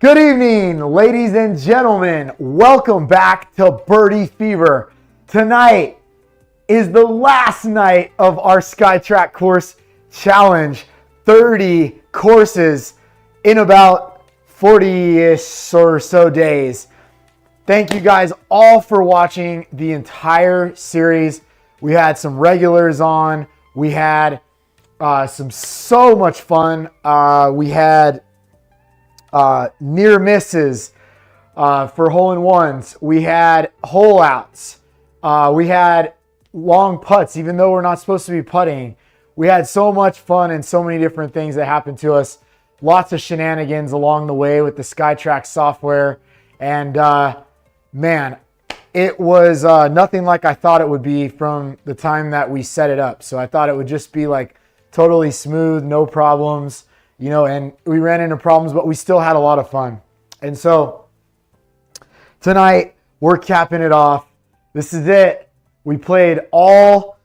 Good evening, ladies and gentlemen. Welcome back to Birdie Fever. Tonight is the last night of our SkyTrak course challenge. 30 courses in about 40-ish or so days. Thank you guys all for watching the entire series. We had some regulars on. We had so much fun. We had near misses for hole-in-ones. We had hole outs. We had long putts, even though we're not supposed to be putting. We had so much fun and so many different things that happened to us. Lots of shenanigans along the way with the SkyTrak software. And man, it was nothing like I thought it would be from the time that we set it up. So I thought it would just be like totally smooth, no problems. You know, and we ran into problems, but we still had a lot of fun. And so tonight we're capping it off. This is it. We played all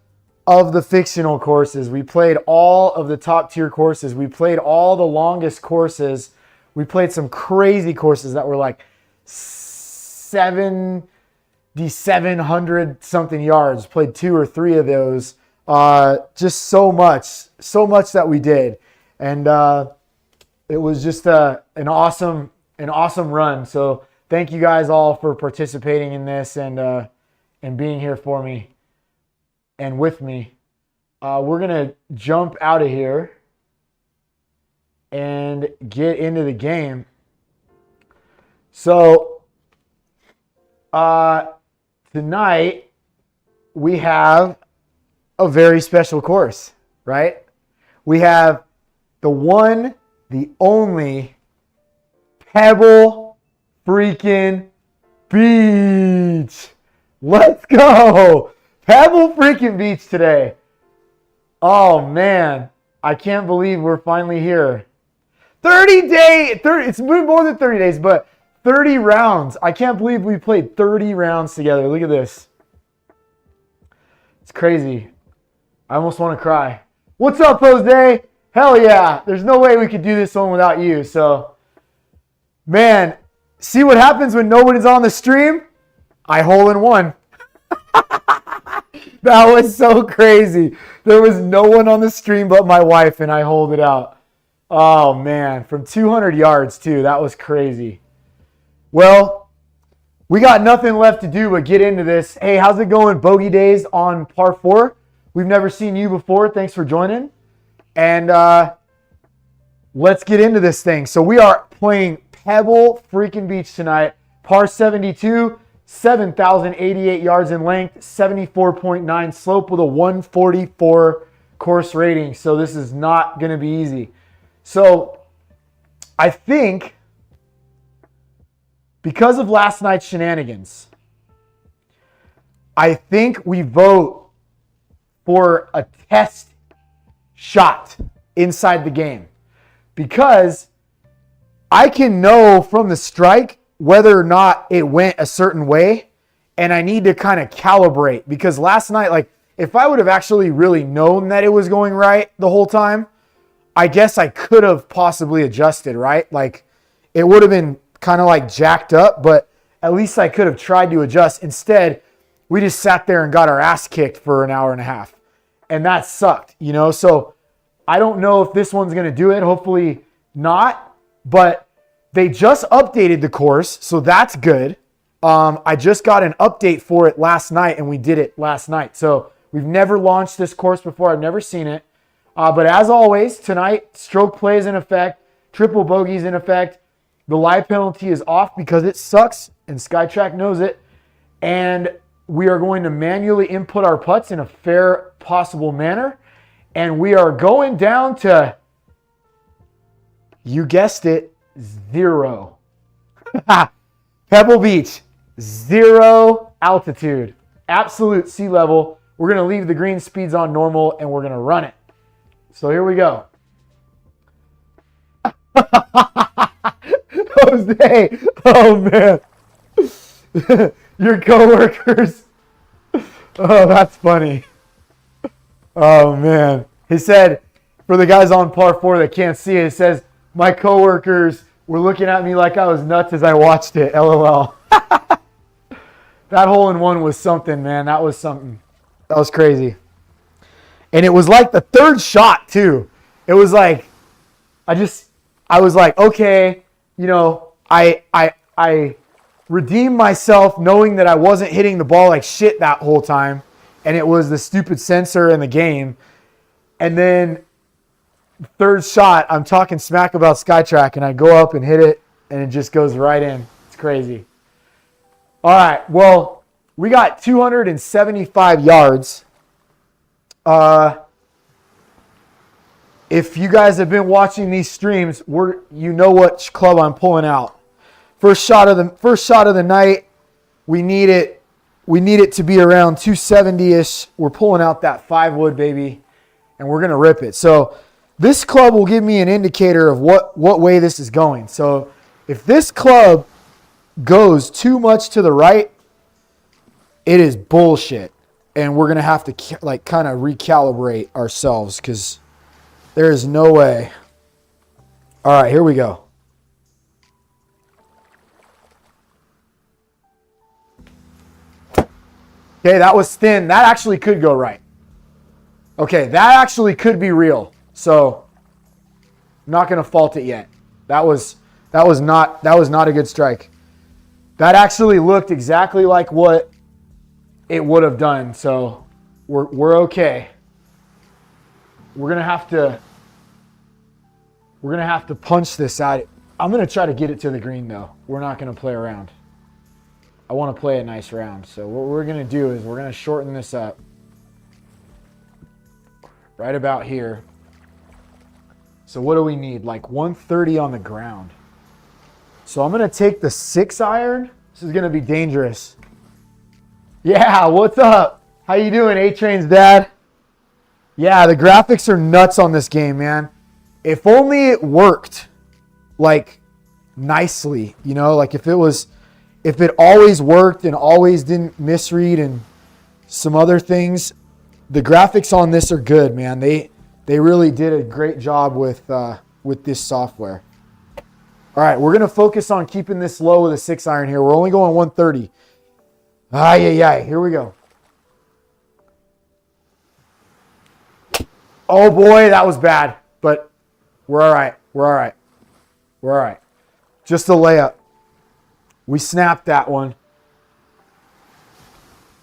of the fictional courses. We played all of the top tier courses. We played all the longest courses. We played some crazy courses that were like 700 something yards. Played 2 or 3 of those. Just so much that we did. And it was just an awesome run. So thank you guys all for participating in this and being here for me and with me. We're gonna jump out of here and get into the game. So tonight we have a very special course, right? We have the one, the only Pebble freaking Beach. Let's go. Pebble freaking Beach today. Oh man, I can't believe we're finally here. 30 days, it's more than 30 days, but 30 rounds. I can't believe we played 30 rounds together. Look at this. It's crazy. I almost want to cry. What's up, Jose? Hell yeah. There's no way we could do this one without you. So, man, see what happens when nobody's on the stream? I hole in one. That was so crazy. There was no one on the stream but my wife, and I holed it out. Oh, man. From 200 yards, too. That was crazy. Well, we got nothing left to do but get into this. Hey, how's it going, Bogey Days on par 4? We've never seen you before. Thanks for joining. And let's get into this thing. So we are playing Pebble freaking Beach tonight. Par 72, 7,088 yards in length, 74.9 slope with a 144 course rating. So this is not going to be easy. So I think because of last night's shenanigans, I think we vote for a test shot inside the game, because I can know from the strike whether or not it went a certain way, and I need to kind of calibrate, because last night, like, if I would have actually really known that it was going right the whole time, I guess I could have possibly adjusted, right? Like, it would have been kind of like jacked up, but at least I could have tried to adjust. Instead, we just sat there and got our ass kicked for an hour and a half. And that sucked, you know? So I don't know if this one's going to do it. Hopefully not. But they just updated the course, so that's good. I just got an update for it last night, and we did it last night. So we've never launched this course before. I've never seen it. But as always, tonight, stroke play is in effect. Triple bogey is in effect. The live penalty is off because it sucks, and SkyTrak knows it. And we are going to manually input our putts in a fair possible manner. And we are going down to, you guessed it, 0. Pebble Beach, 0 altitude. Absolute sea level. We're going to leave the green speeds on normal, and we're going to run it. So here we go. Jose, oh man. Your coworkers. Oh, that's funny. Oh man. He said, for the guys on par 4 that can't see it, it says, my coworkers were looking at me like I was nuts as I watched it. LOL. That hole-in-one was something, man. That was something. That was crazy. And it was like the third shot, too. It was like, I was like, okay, you know, I redeemed myself knowing that I wasn't hitting the ball like shit that whole time. And it was the stupid sensor in the game. And then third shot, I'm talking smack about SkyTrak, and I go up and hit it, and it just goes right in. It's crazy. All right, well, we got 275 yards. If you guys have been watching these streams, you know which club I'm pulling out. First shot of the night. We need it to be around 270-ish. We're pulling out that 5-wood, baby, and we're gonna rip it. So this club will give me an indicator of what way this is going. So if this club goes too much to the right, it is bullshit, and we're gonna have to like kind of recalibrate ourselves because there is no way. All right, here we go. Okay, that was thin. That actually could go right. Okay, that actually could be real. So I'm not gonna fault it yet. That was not a good strike. That actually looked exactly like what it would have done. So we're okay. We're gonna have to punch this out. I'm gonna try to get it to the green though. We're not gonna play around. I want to play a nice round. So what we're gonna do is we're gonna shorten this up right about here. So what do we need? Like 130 on the ground. So I'm gonna take the 6-iron. This is gonna be dangerous. Yeah, what's up? How you doing, A-Train's dad? Yeah, the graphics are nuts on this game, man. If only it worked like nicely, you know, like if it always worked and always didn't misread and some other things. The graphics on this are good, man. They really did a great job with this software. All right, we're going to focus on keeping this low with a 6-iron here. We're only going 130. Here we go. Oh, boy, that was bad. But we're all right. We're all right. We're all right. Just a layup. We snapped that one.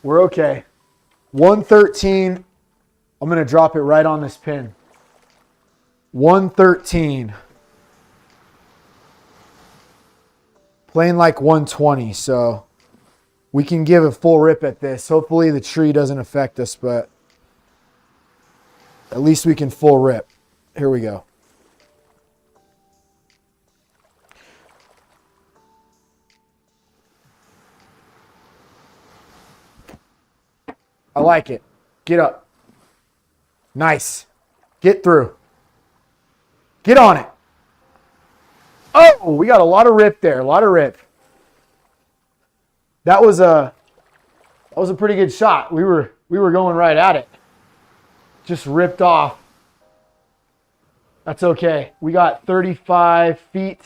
We're okay. 113. I'm going to drop it right on this pin. 113. Playing like 120, so we can give a full rip at this. Hopefully the tree doesn't affect us, but at least we can full rip. Here we go. I like it. Get up. Nice. Get through. Get on it. Oh, we got a lot of rip there. A lot of rip. That was a pretty good shot. We were going right at it. Just ripped off. That's okay. We got 35 feet.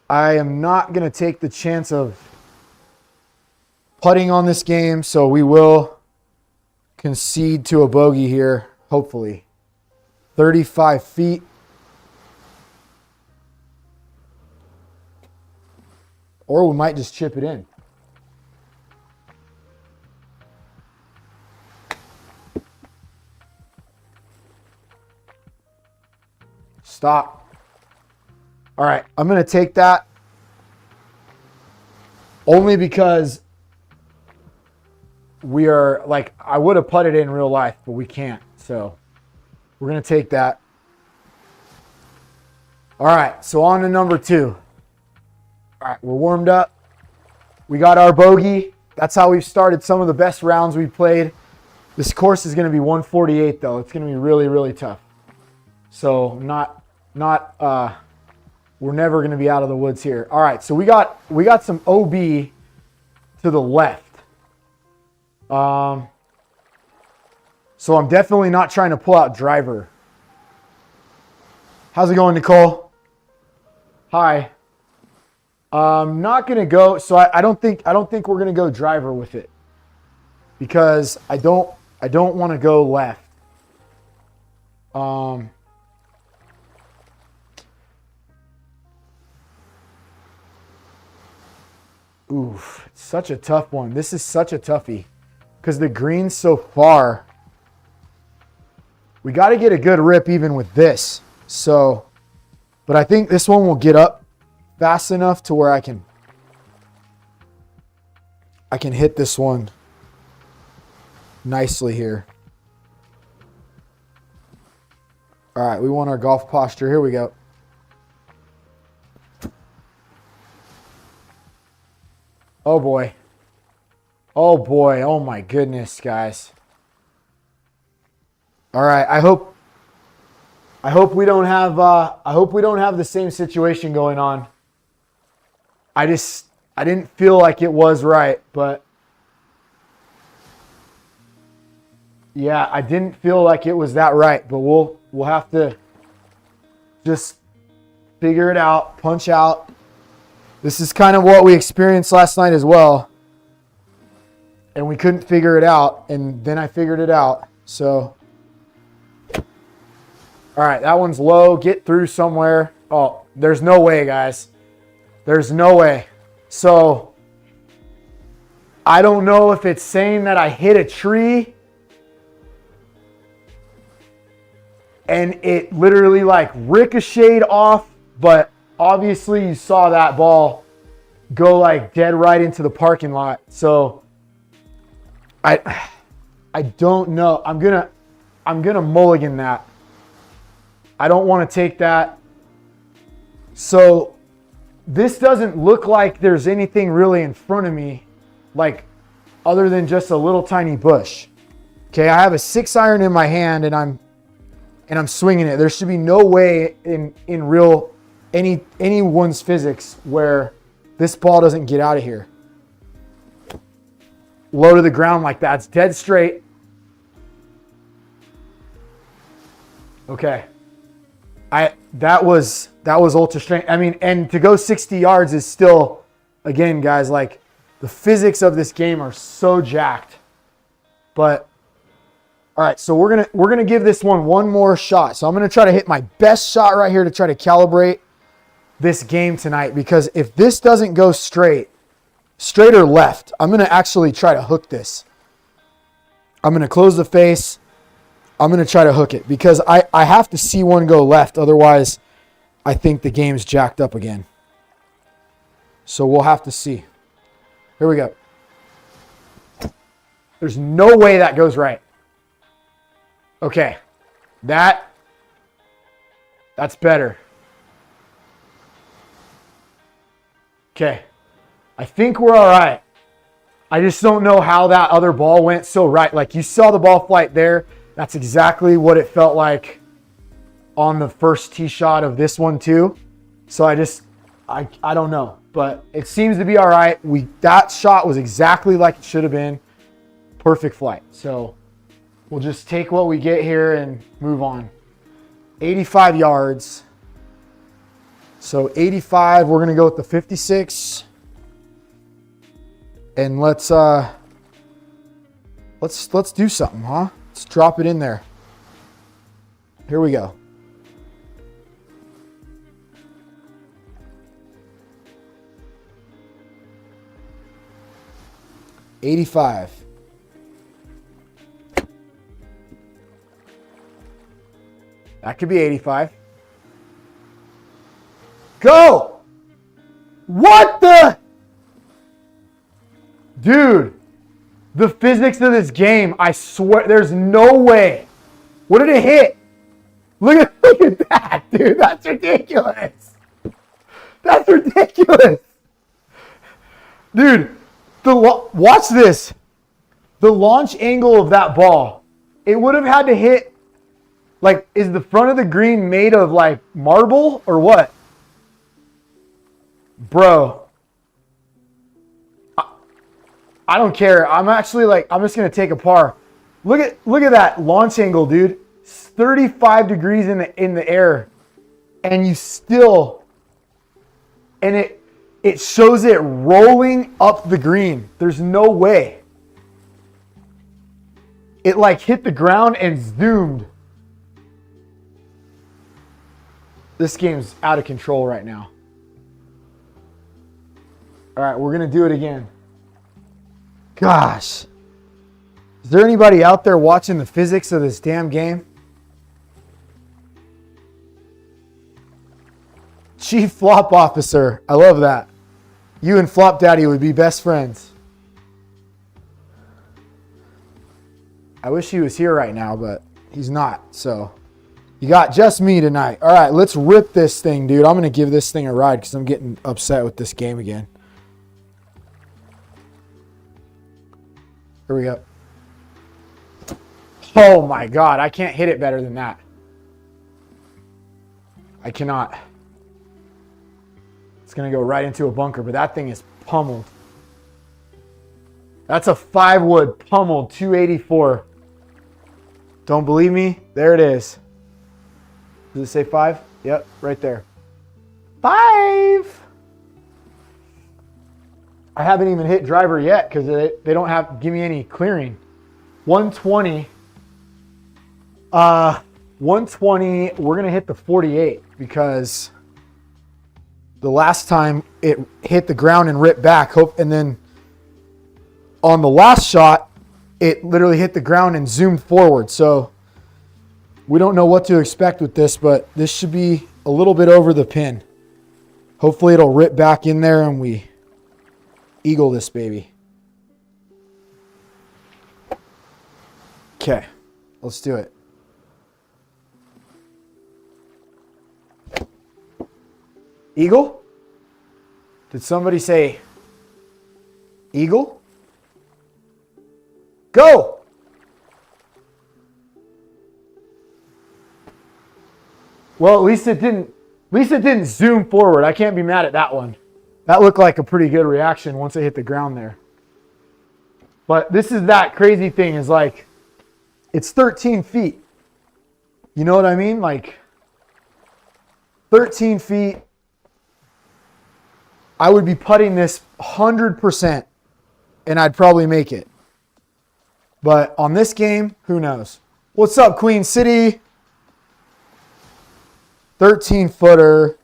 I am not going to take the chance of putting on this game, so we will concede to a bogey here, hopefully. 35 feet. Or we might just chip it in. Stop. All right, I'm going to take that only because we are, like, I would have putted it in real life, but we can't. So we're going to take that. All right, so on to number 2. All right, we're warmed up. We got our bogey. That's how we've started some of the best rounds we've played. This course is going to be 148, though. It's going to be really, really tough. So we're never going to be out of the woods here. All right, so we got some OB to the left. So I'm definitely not trying to pull out driver. How's it going, Nicole? Hi. I'm not gonna go. So I don't think we're gonna go driver with it because I don't want to go left. Oof, it's such a tough one. This is such a toughie because the green's so far. We got to get a good rip even with this. So, but I think this one will get up fast enough to where I can hit this one nicely here. All right, we want our golf posture. Here we go. Oh boy. Oh boy. Oh my goodness, guys. All right, I hope we don't have the same situation going on. I didn't feel like it was right, but yeah, I didn't feel like it was that right, but we'll have to just figure it out, punch out. This is kind of what we experienced last night as well. And we couldn't figure it out, and then I figured it out. So, all right, that one's low. Get through somewhere. Oh, there's no way, guys. There's no way. So, I don't know if it's saying that I hit a tree and it literally like ricocheted off, but obviously you saw that ball go like dead right into the parking lot. So I don't know. I'm gonna mulligan that. I don't want to take that. So this doesn't look like there's anything really in front of me, like other than just a little tiny bush. Okay, I have a 6-iron in my hand and I'm swinging it. There should be no way in real anyone's physics where this ball doesn't get out of here. Low to the ground like that. It's dead straight. Okay. That was ultra strength. I mean, and to go 60 yards is still, again, guys, like the physics of this game are so jacked. But all right, so we're gonna give this one more shot. So I'm gonna try to hit my best shot right here to try to calibrate this game tonight, because if this doesn't go straight or left, I'm gonna actually try to hook this. I'm gonna close the face. I'm gonna try to hook it because I have to see one go left. Otherwise, I think the game's jacked up again. So we'll have to see. Here we go. There's no way that goes right. Okay, that's better. Okay, I think we're all right. I just don't know how that other ball went so right. Like you saw the ball flight there. That's exactly what it felt like on the first tee shot of this one too. So I don't know, but it seems to be all right. That shot was exactly like it should have been. Perfect flight. So we'll just take what we get here and move on. 85 yards. So 85, we're going to go with the 56. And let's do something, huh? Let's drop it in there. Here we go. $85. That could be 85. Go! What the? Dude, the physics of this game, I swear, there's no way. What did it hit? Look at that, dude. That's ridiculous. That's ridiculous. Dude, watch this. The launch angle of that ball, it would have had to hit, like, is the front of the green made of, like, marble or what? Bro. I don't care. I'm actually like, I'm just going to take a par. Look at that launch angle, dude. It's 35 degrees in the air. And you still and it shows it rolling up the green. There's no way. It like hit the ground and zoomed. This game's out of control right now. All right, we're going to do it again. Gosh. Is there anybody out there watching the physics of this damn game? Chief Flop Officer. I love that. You and Flop Daddy would be best friends. I wish he was here right now, but he's not. So you got just me tonight. All right, let's rip this thing, dude. I'm going to give this thing a ride because I'm getting upset with this game again. Here we go. Oh my God, I can't hit it better than that. I cannot. It's going to go right into a bunker, but that thing is pummeled. That's a 5-wood pummeled 284. Don't believe me? There it is. Does it say 5? Yep, right there. 5! I haven't even hit driver yet because they don't give me any clearing. 120. 120, we're going to hit the 48 because the last time it hit the ground and ripped back. And then on the last shot, it literally hit the ground and zoomed forward. So we don't know what to expect with this, but this should be a little bit over the pin. Hopefully it'll rip back in there and we eagle this baby. Okay, let's do it. Eagle? Did somebody say eagle? Go! Well, at least it didn't zoom forward. I can't be mad at that one. That looked like a pretty good reaction once it hit the ground there. But this is that crazy thing is like, it's 13 feet. You know what I mean? Like 13 feet. I would be putting this 100% and I'd probably make it. But on this game, who knows? What's up, Queen City? 13-footer.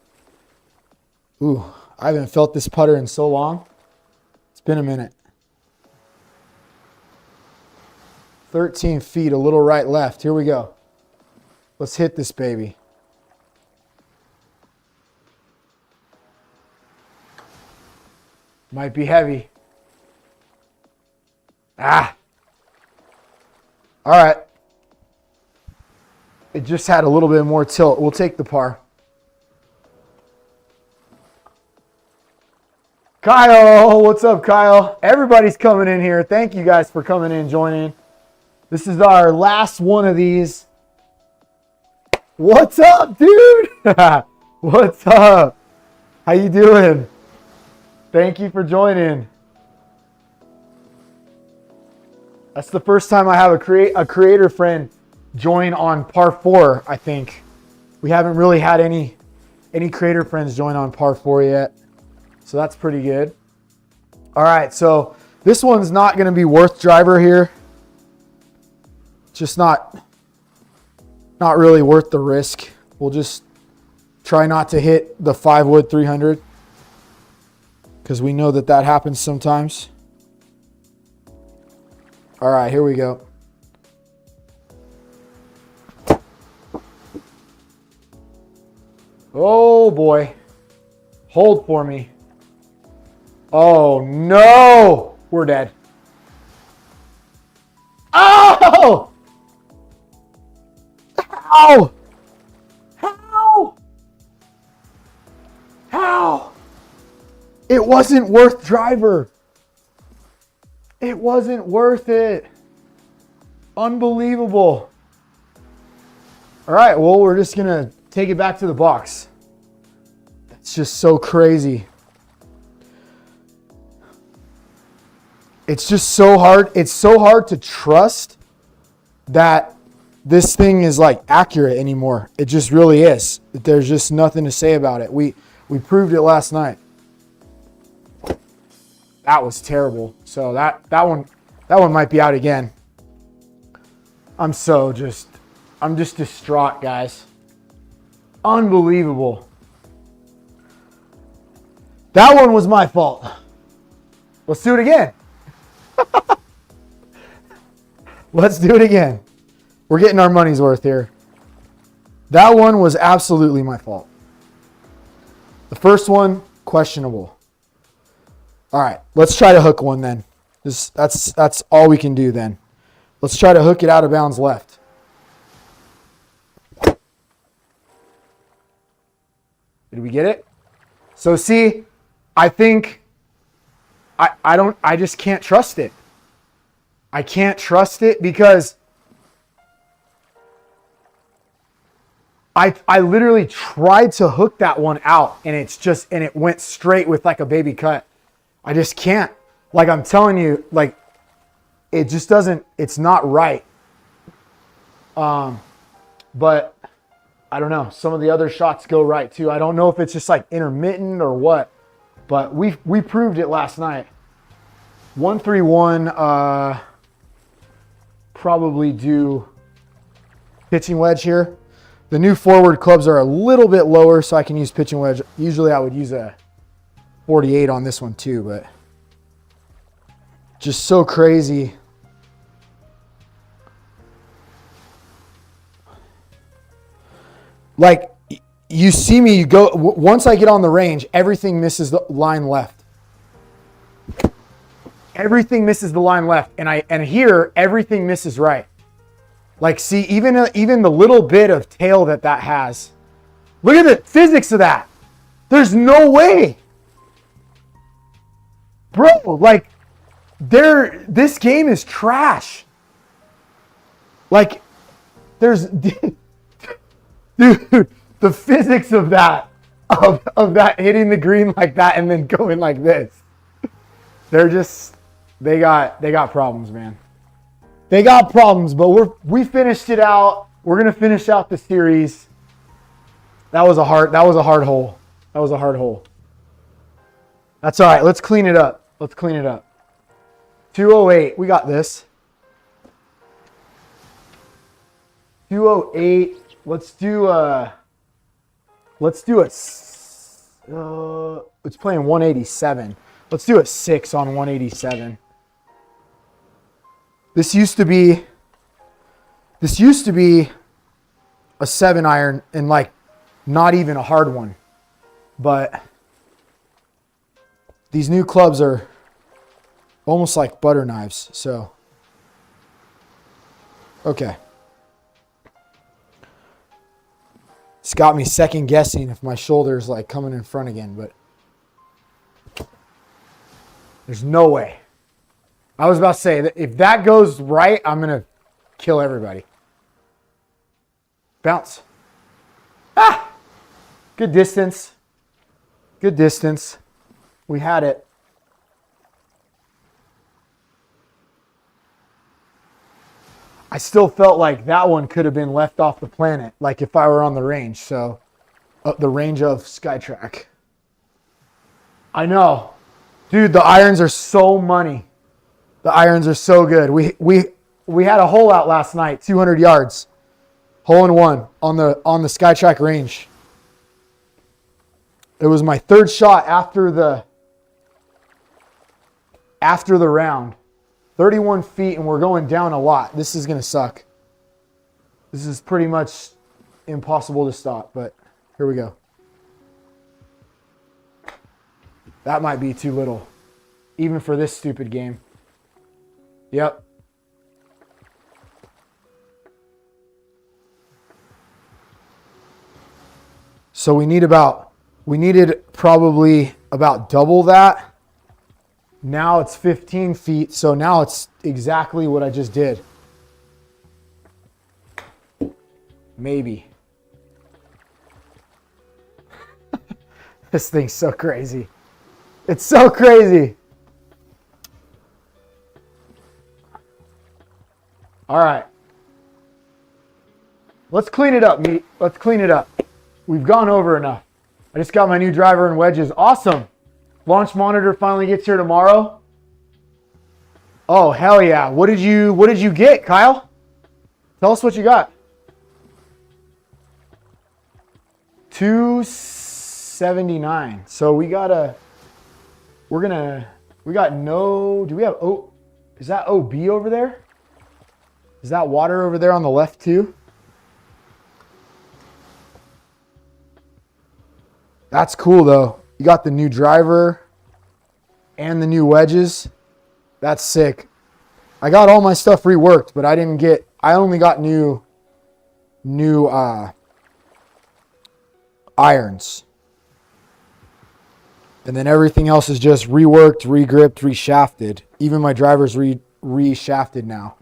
Ooh, I haven't felt this putter in so long. It's been a minute. 13 feet, a little right, left. Here we go. Let's hit this baby. Might be heavy. Ah. All right. It just had a little bit more tilt. We'll take the par. Kyle, what's up, Kyle? Everybody's coming in here. Thank you guys for coming in, joining. This is our last one of these. What's up, dude? What's up? How you doing? Thank you for joining. That's the first time I have a creator friend join on par 4, I think. We haven't really had any creator friends join on par 4 yet. So that's pretty good. All right, so this one's not going to be worth driver here. Just not really worth the risk. We'll just try not to hit the 5-wood 300 because we know that happens sometimes. All right, here we go. Oh boy. Hold for me. Oh no! We're dead. Oh! How? How? How? It wasn't worth driver. It wasn't worth it. Unbelievable. All right, well, we're just going to take it back to the box. That's just so crazy. It's just so hard. It's so hard to trust that this thing is like accurate anymore. It just really is. There's just nothing to say about it. We proved it last night. that was terrible. So that one might be out again. I'm just distraught, guys. Unbelievable. That one was my fault. Let's do it again. Let's do it again. We're getting our money's worth here. That one was absolutely my fault. The first one, questionable. All right, let's try to hook one then. That's all we can do then. Let's try to hook it out of bounds left. Did we get it? So see, I think I just can't trust it. I can't trust it because I literally tried to hook that one out and it went straight with like a baby cut. I just can't. Like I'm telling you, like it just doesn't, it's not right. But I don't know. Some of the other shots go right too. I don't know if it's just like intermittent or what, but we proved it last night. 131, probably do pitching wedge here. The new forward clubs are a little bit lower, so I can use pitching wedge. Usually I would use a 48 on this one too, but just so crazy. Like you see me, you go, once I get on the range, everything misses the line left. Everything misses the line left. And here, everything misses right. Like, see, even the little bit of tail that has. Look at the physics of that. There's no way. Bro, like, this game is trash. Like, dude, the physics of that, of that hitting the green like that and then going like this. They got problems, man. They got problems, but we finished it out. We're gonna finish out the series. That was a hard hole. That was a hard hole. That's all right. Let's clean it up. 208. We got this. 208. It's playing 187. Let's do a 6 on 187. This used to be a 7 iron and like not even a hard one. But these new clubs are almost like butter knives. So, okay. It's got me second guessing if my shoulder's like coming in front again, but there's no way. I was about to say that if that goes right, I'm going to kill everybody. Bounce. Ah! Good distance. Good distance. We had it. I still felt like that one could have been left off the planet, like if I were on the range. So, the range of SkyTrak. I know. Dude, the irons are so money. The irons are so good. We had a hole out last night, 200 yards. Hole in one on the SkyTrak range. It was my third shot after the round. 31 feet, and we're going down a lot. This is going to suck. This is pretty much impossible to stop, but here we go. That might be too little, even for this stupid game. Yep. So we needed probably about double that. Now it's 15 feet, so now it's exactly what I just did. Maybe. This thing's so crazy. It's so crazy. All right. Let's clean it up, meat. Let's clean it up. We've gone over enough. I just got my new driver and wedges. Awesome. Launch monitor finally gets here tomorrow. Oh, hell yeah. What did you get, Kyle? Tell us what you got. 279. So we got no, do we have is that OB over there? Is that water over there on the left too? That's cool though. You got the new driver and the new wedges. That's sick. I got all my stuff reworked, but I only got new irons. And then everything else is just reworked, regripped, reshafted. Even my driver's reshafted now.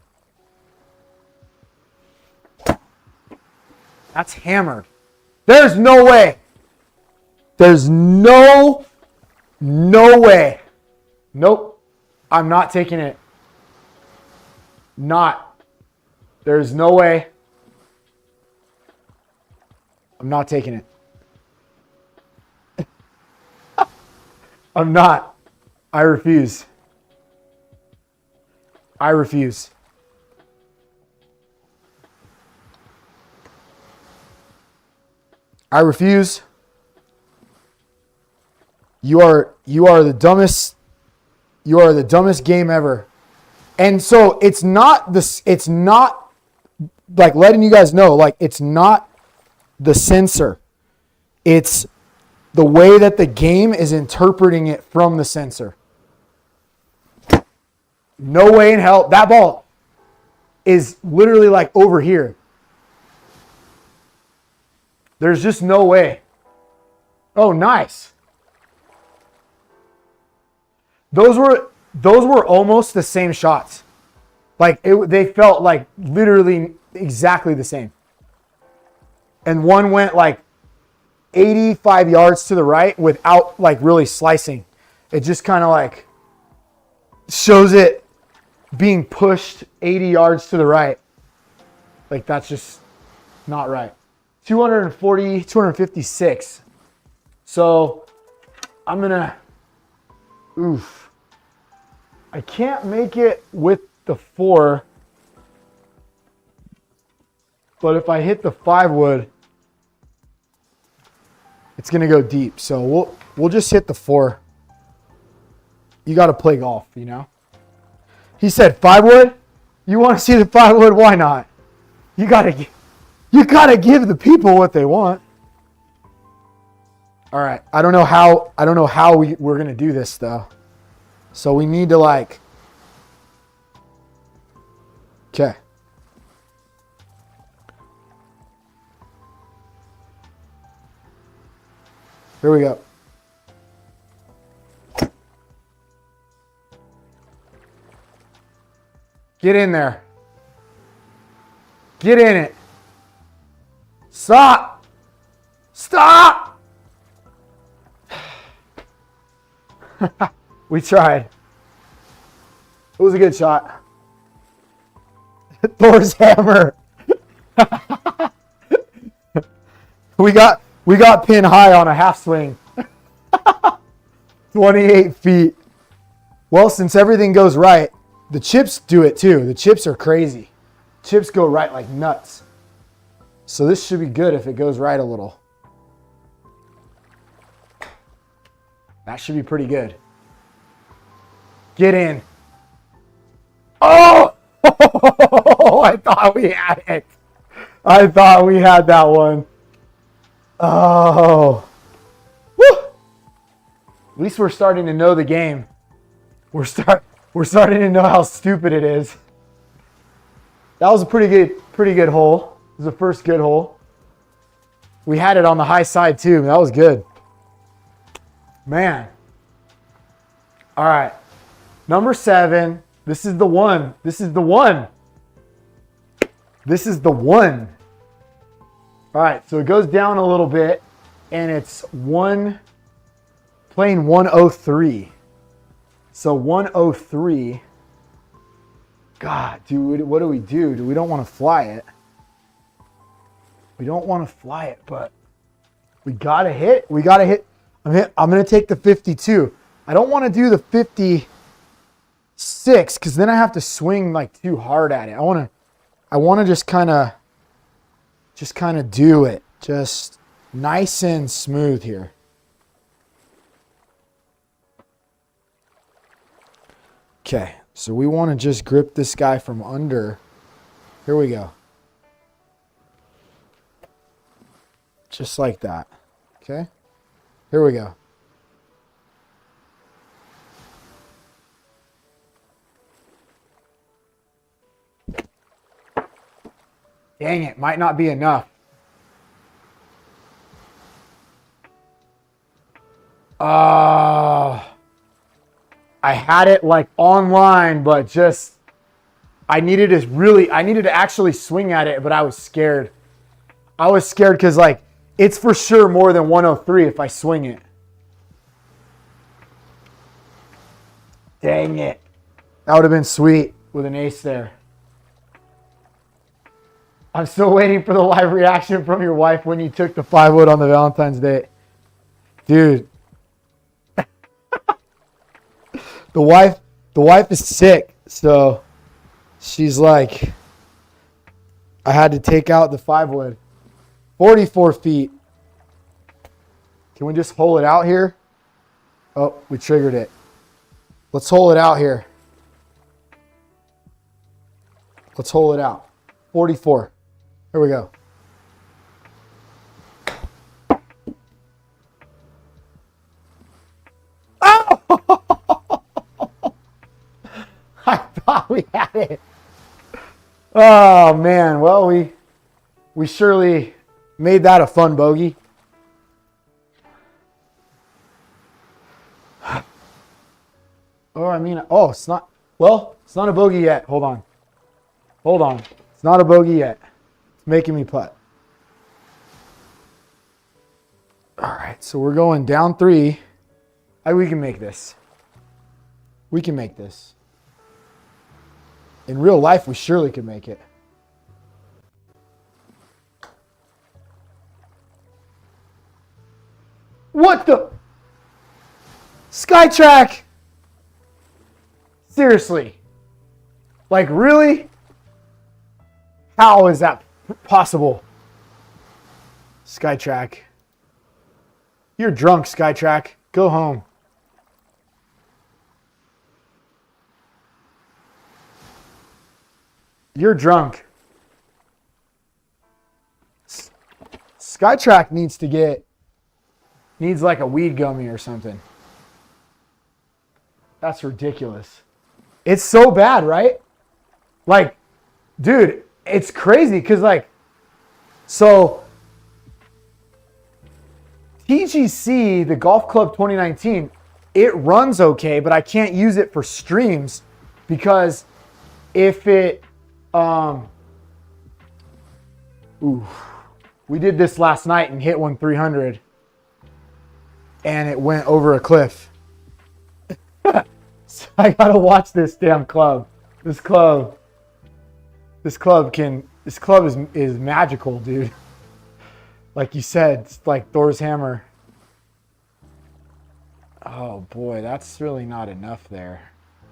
That's hammered. There's no way. There's no way. Nope. I'm not taking it. There's no way. I'm not taking it. I'm not. I refuse. I refuse. I refuse. You are the dumbest. You are the dumbest game ever. And so it's not like letting you guys know, like it's not the sensor. It's the way that the game is interpreting it from the sensor. No way in hell. That ball is literally like over here. There's just no way. Oh, nice. Those were almost the same shots. Like they felt like literally exactly the same. And one went like 85 yards to the right without like really slicing. It just kind of like shows it being pushed 80 yards to the right. Like that's just not right. 256. So I'm gonna, I can't make it with the 4, but if I hit the 5 wood, it's gonna go deep. So we'll just hit the 4. You got to play golf, you know. He said 5 wood. You want to see the 5 wood? Why not? You gotta give the people what they want. All right. I don't know how we're gonna do this though. So we need to like. Okay. Here we go. Get in there. Get in it. Stop. Stop. We tried. It was a good shot. Thor's hammer. We got pin high on a half swing. 28 feet. Well, since everything goes right, the chips do it too. The chips are crazy. Chips go right like nuts. So this should be good if it goes right a little. That should be pretty good. Get in. Oh! I thought we had it. I thought we had that one. Oh. Woo! At least we're starting to know the game. We're starting to know how stupid it is. That was a pretty good hole. It was the first good hole. We had it on the high side too. That was good. Man. All right. Number 7. This is the one. This is the one. This is the one. All right. So it goes down a little bit and it's playing 103. So 103. God, dude, what do? We don't want to fly it. We don't want to fly it, but we got to hit. I'm going to take the 52. I don't want to do the 56 because then I have to swing like too hard at it. I want to just kind of do it just nice and smooth here. Okay, so we want to just grip this guy from under. Here we go. Just like that. Okay, here we go. Dang it, might not be enough. I had it like online, but just I needed to actually swing at it, but I was scared. I was scared because like it's for sure more than 103 if I swing it. Dang it. That would have been sweet with an ace there. I'm still waiting for the live reaction from your wife when you took the 5-wood on the Valentine's Day. Dude. The wife is sick, so she's like, I had to take out the 5-wood. 44 feet. Can we just hold it out here? Oh, we triggered it. Let's hold it out here. Let's hold it out. 44. Here we go. Oh! I thought we had it. Oh, man. Well, we surely made that a fun bogey. It's not. Well, it's not a bogey yet. Hold on. It's not a bogey yet. It's making me putt. All right, so we're going down 3. We can make this. We can make this. In real life, we surely could make it. What the? SkyTrak! Seriously. Like, really? How is that possible? SkyTrak. You're drunk, SkyTrak. Go home. You're drunk. SkyTrak needs like a weed gummy or something. That's ridiculous. It's so bad, right? Like, dude, it's crazy because like, so TGC, the Golf Club 2019, it runs okay, but I can't use it for streams because if it, we did this last night and hit one 300 and it went over a cliff. So I gotta watch this damn club. This club is magical, dude. Like you said, it's like Thor's hammer. Oh boy, that's really not enough there.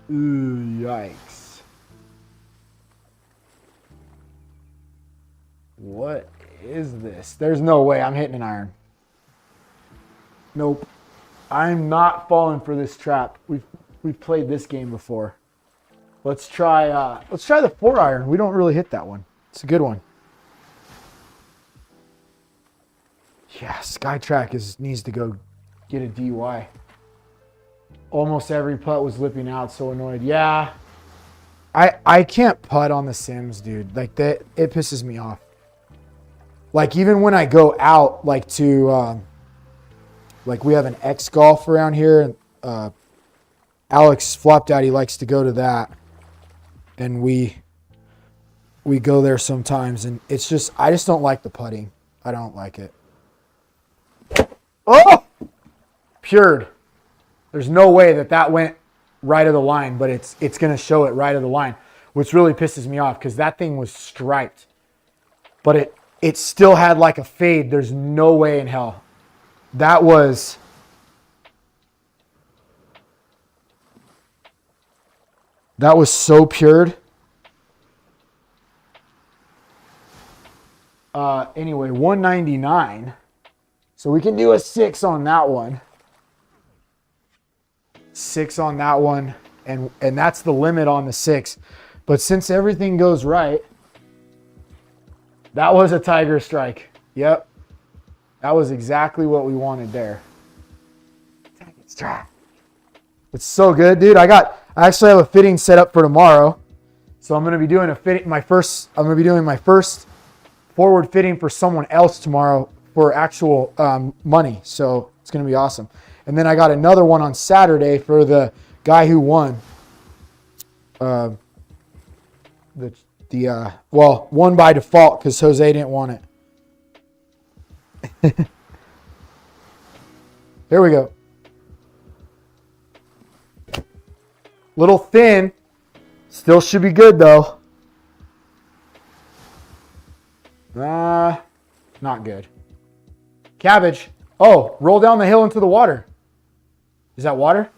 Ooh, yikes. What is this? There's no way I'm hitting an iron. Nope. I'm not falling for this trap. We've played this game before. Let's try the 4-iron. We don't really hit that one. It's a good one. Yeah, SkyTrak needs to go get a DUI. Almost every putt was lipping out, so annoyed. Yeah. I can't putt on the Sims, dude. Like that, it pisses me off. Like even when I go out, like to like we have an X Golf around here, and Alex Flop Daddy likes to go to that, and we go there sometimes, and it's just I just don't like the putting. I don't like it. Oh, pured. There's no way that went right of the line, but it's gonna show it right of the line, which really pisses me off because that thing was striped, but it still had like a fade. There's no way in hell. That was That was so pured. Anyway, 199. So we can do a 6 on that one. 6 on that one. And that's the limit on the 6. But since everything goes right, that was a tiger strike. Yep. That was exactly what we wanted there. It's so good, dude. I actually have a fitting set up for tomorrow. So I'm going to be doing my first forward fitting for someone else tomorrow for actual money. So it's going to be awesome. And then I got another one on Saturday for the guy who won. Well, won by default because Jose didn't want it. There we go. Little thin. Still should be good though. Not good. Cabbage. Oh, roll down the hill into the water. Is that water?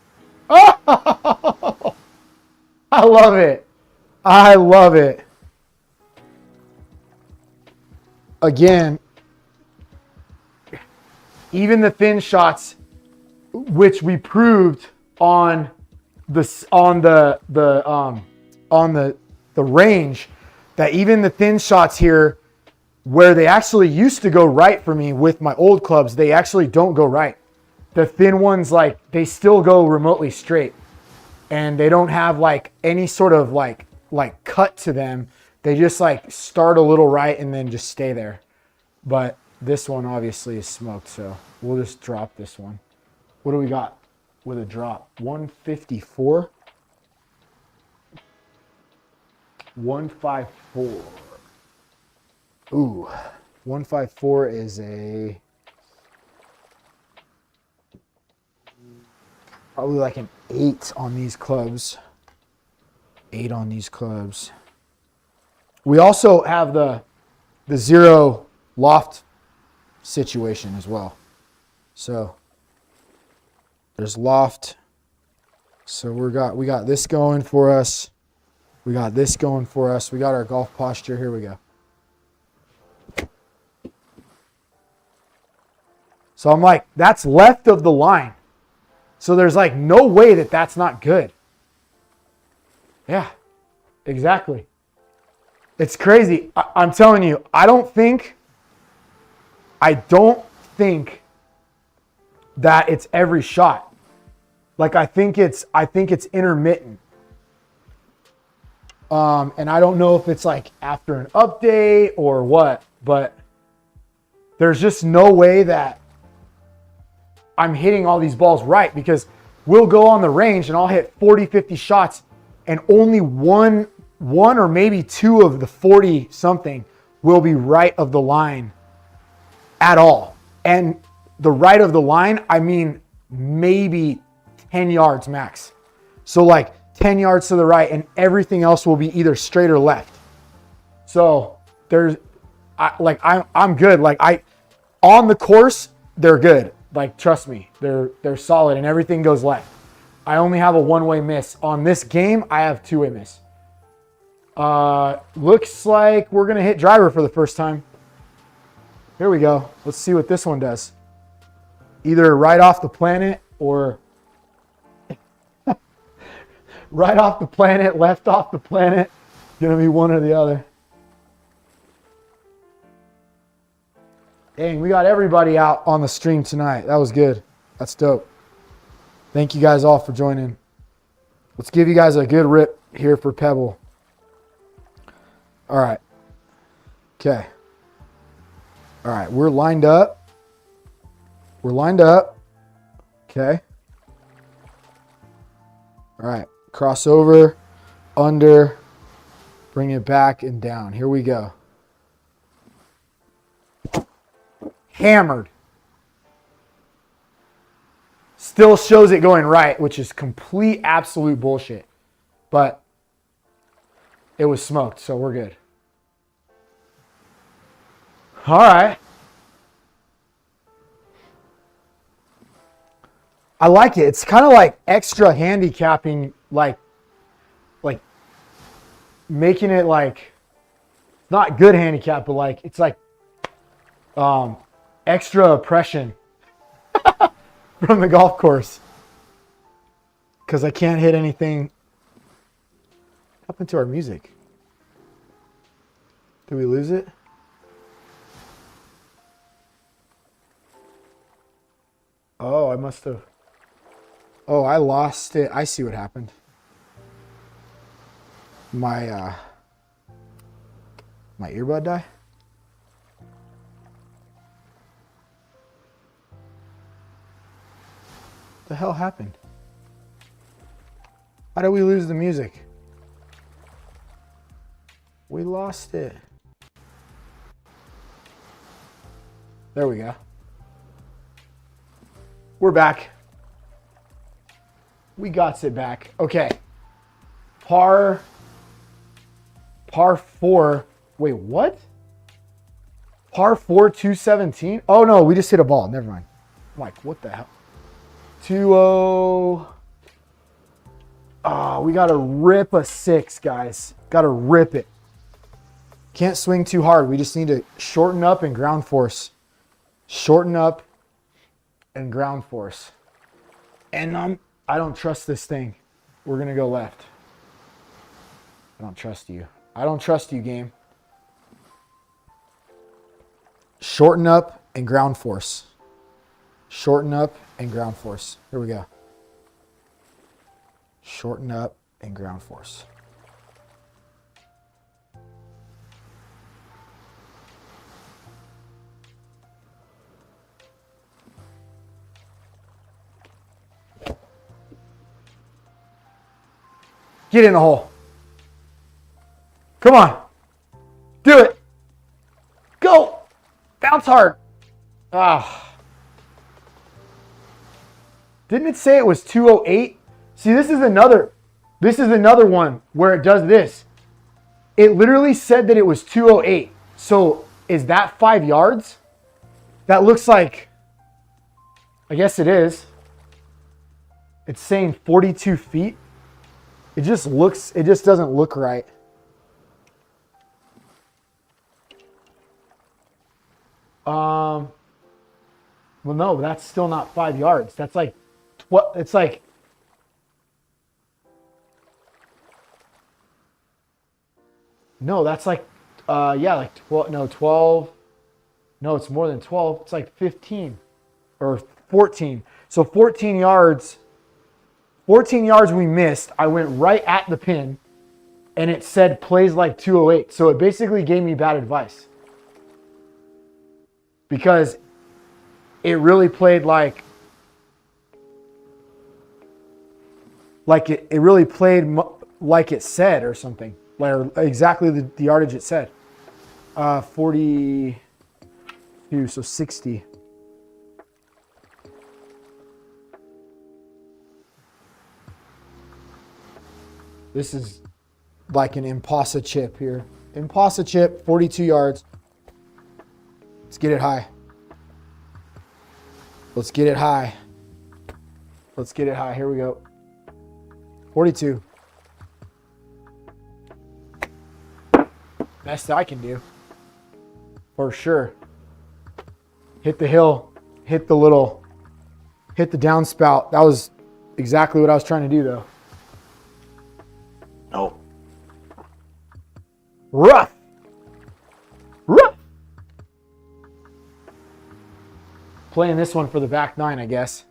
Oh! I love it. I love it. Again, even the thin shots, which we proved on the range, that even the thin shots here, where they actually used to go right for me with my old clubs, they actually don't go right. The thin ones, like, they still go remotely straight, and they don't have like any sort of like cut to them. They just like start a little right and then just stay there. But this one obviously is smoked, so we'll just drop this one. What do we got with a drop? 154. 154. Ooh, 154 is probably like an 8 on these clubs. 8 on these clubs. We also have the zero loft situation as well. So there's loft. So we got this going for us. We got this going for us. We got our golf posture. Here we go. So I'm like, that's left of the line. So there's like no way that that's not good. Yeah, exactly. It's crazy. I'm telling you, I don't think that it's every shot. Like I think it's intermittent. And I don't know if it's like after an update or what, but there's just no way that I'm hitting all these balls right, because we'll go on the range and I'll hit 40, 50 shots and only one or maybe 2 of the 40 something will be right of the line at all. And the right of the line, I mean maybe 10 yards max. So like 10 yards to the right, and everything else will be either straight or left. So I'm good. Like on the course, they're good. Like, trust me, they're solid and everything goes left. I only have a one-way miss. On this game, I have two-way miss. Looks like we're going to hit driver for the first time. Here we go. Let's see what this one does. Either right off the planet or right off the planet, left off the planet. Going to be one or the other. Dang, we got everybody out on the stream tonight. That was good. That's dope. Thank you guys all for joining. Let's give you guys a good rip here for Pebble. All right. Okay. All right, we're lined up. We're lined up. Okay. All right, cross over, under, bring it back and down. Here we go. Hammered. Still shows it going right, which is complete, absolute bullshit. But it was smoked, so we're good. All right. I like it. It's kind of like extra handicapping, like making it like not good handicap, but like it's like extra oppression from the golf course because I can't hit anything. What happened to our music? Did we lose it? Oh, I must have. Oh, I lost it. I see what happened. My earbud die? What the hell happened? How did we lose the music? We lost it. There we go. We're back. We got it back. Okay. Par 4. Wait, what? Par 4, 217? Oh, no, we just hit a ball. Never mind. I'm like, what the hell? 2-0. Oh, we got to rip a 6, guys. Got to rip it. Can't swing too hard. We just need to shorten up and ground force. Shorten up and ground force. And I don't trust this thing. We're going to go left. I don't trust you. I don't trust you, game. Shorten up and ground force. Shorten up and ground force. Here we go. Shorten up and ground force. Get in the hole. Come on. Do it. Go. Bounce hard. Ah. Didn't it say it was 208? See, this is another one where it does this. It literally said that it was 208. So is that 5 yards? That looks like, I guess it is. It's saying 42 feet. It just doesn't look right. Well, no, that's still not 5 yards. That's like, it's like, no, that's like, yeah, like 12, no, 12. No, it's more than 12. It's like 15 or 14. So 14 yards. 14 yards we missed. I went right at the pin and it said plays like 208. So it basically gave me bad advice because it really played like it really played like it said or something, like exactly the yardage it said. 42, so 60. This is like an Impasa chip here. Impasa chip, 42 yards. Let's get it high. Let's get it high. Let's get it high. Here we go. 42. Best I can do. For sure. Hit the hill. Hit the downspout. That was exactly what I was trying to do though. No. Rough. Rough. Playing this one for the back nine, I guess.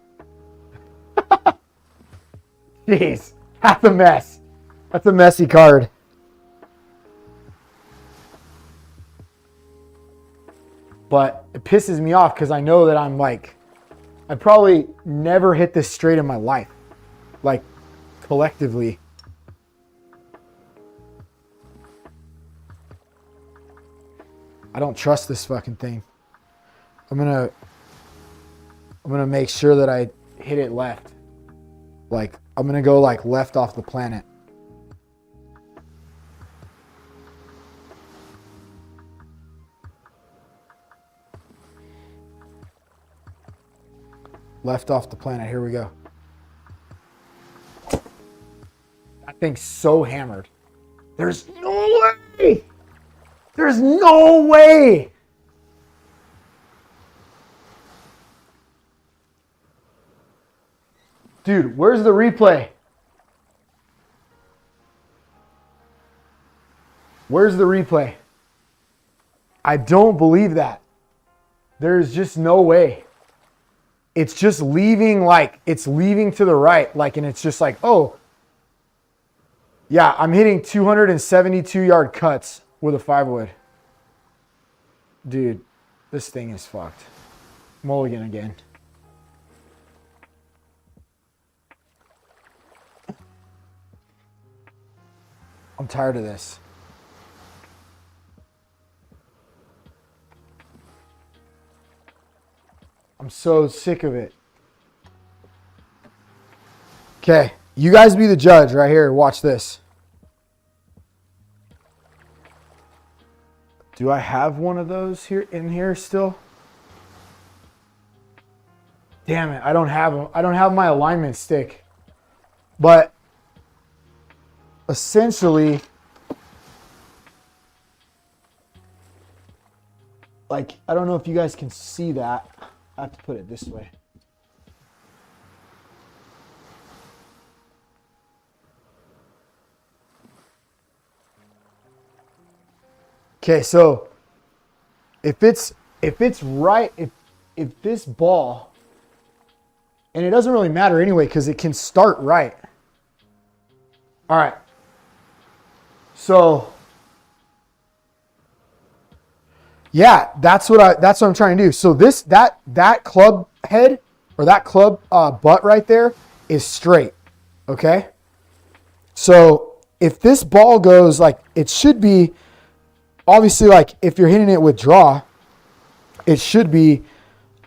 Jeez. That's a mess. That's a messy card. But it pisses me off because I know that I probably never hit this straight in my life. Like, collectively. I don't trust this fucking thing. I'm gonna make sure that I hit it left. Like, I'm gonna go like left off the planet. Left off the planet. Here we go. That thing's so hammered. There's no way. There's no way. Dude, where's the replay? Where's the replay? I don't believe that. There's just no way. It's just leaving, like, it's leaving to the right. Like, and it's just like, oh, yeah, I'm hitting 272-yard cuts with a 5-wood. Dude, this thing is fucked. Mulligan again. I'm tired of this. I'm so sick of it. Okay, you guys be the judge right here. Watch this. Do I have one of those here in here still? Damn it, I don't have them. I don't have my alignment stick. But essentially, like, I don't know if you guys can see that. I have to put it this way. Okay, so if it's right, if this ball, and it doesn't really matter anyway because it can start right. All right. So yeah, that's what I'm trying to do. So that club head or that club butt right there is straight. Okay. So if this ball goes like it should be, obviously, like if you're hitting it with draw, it should be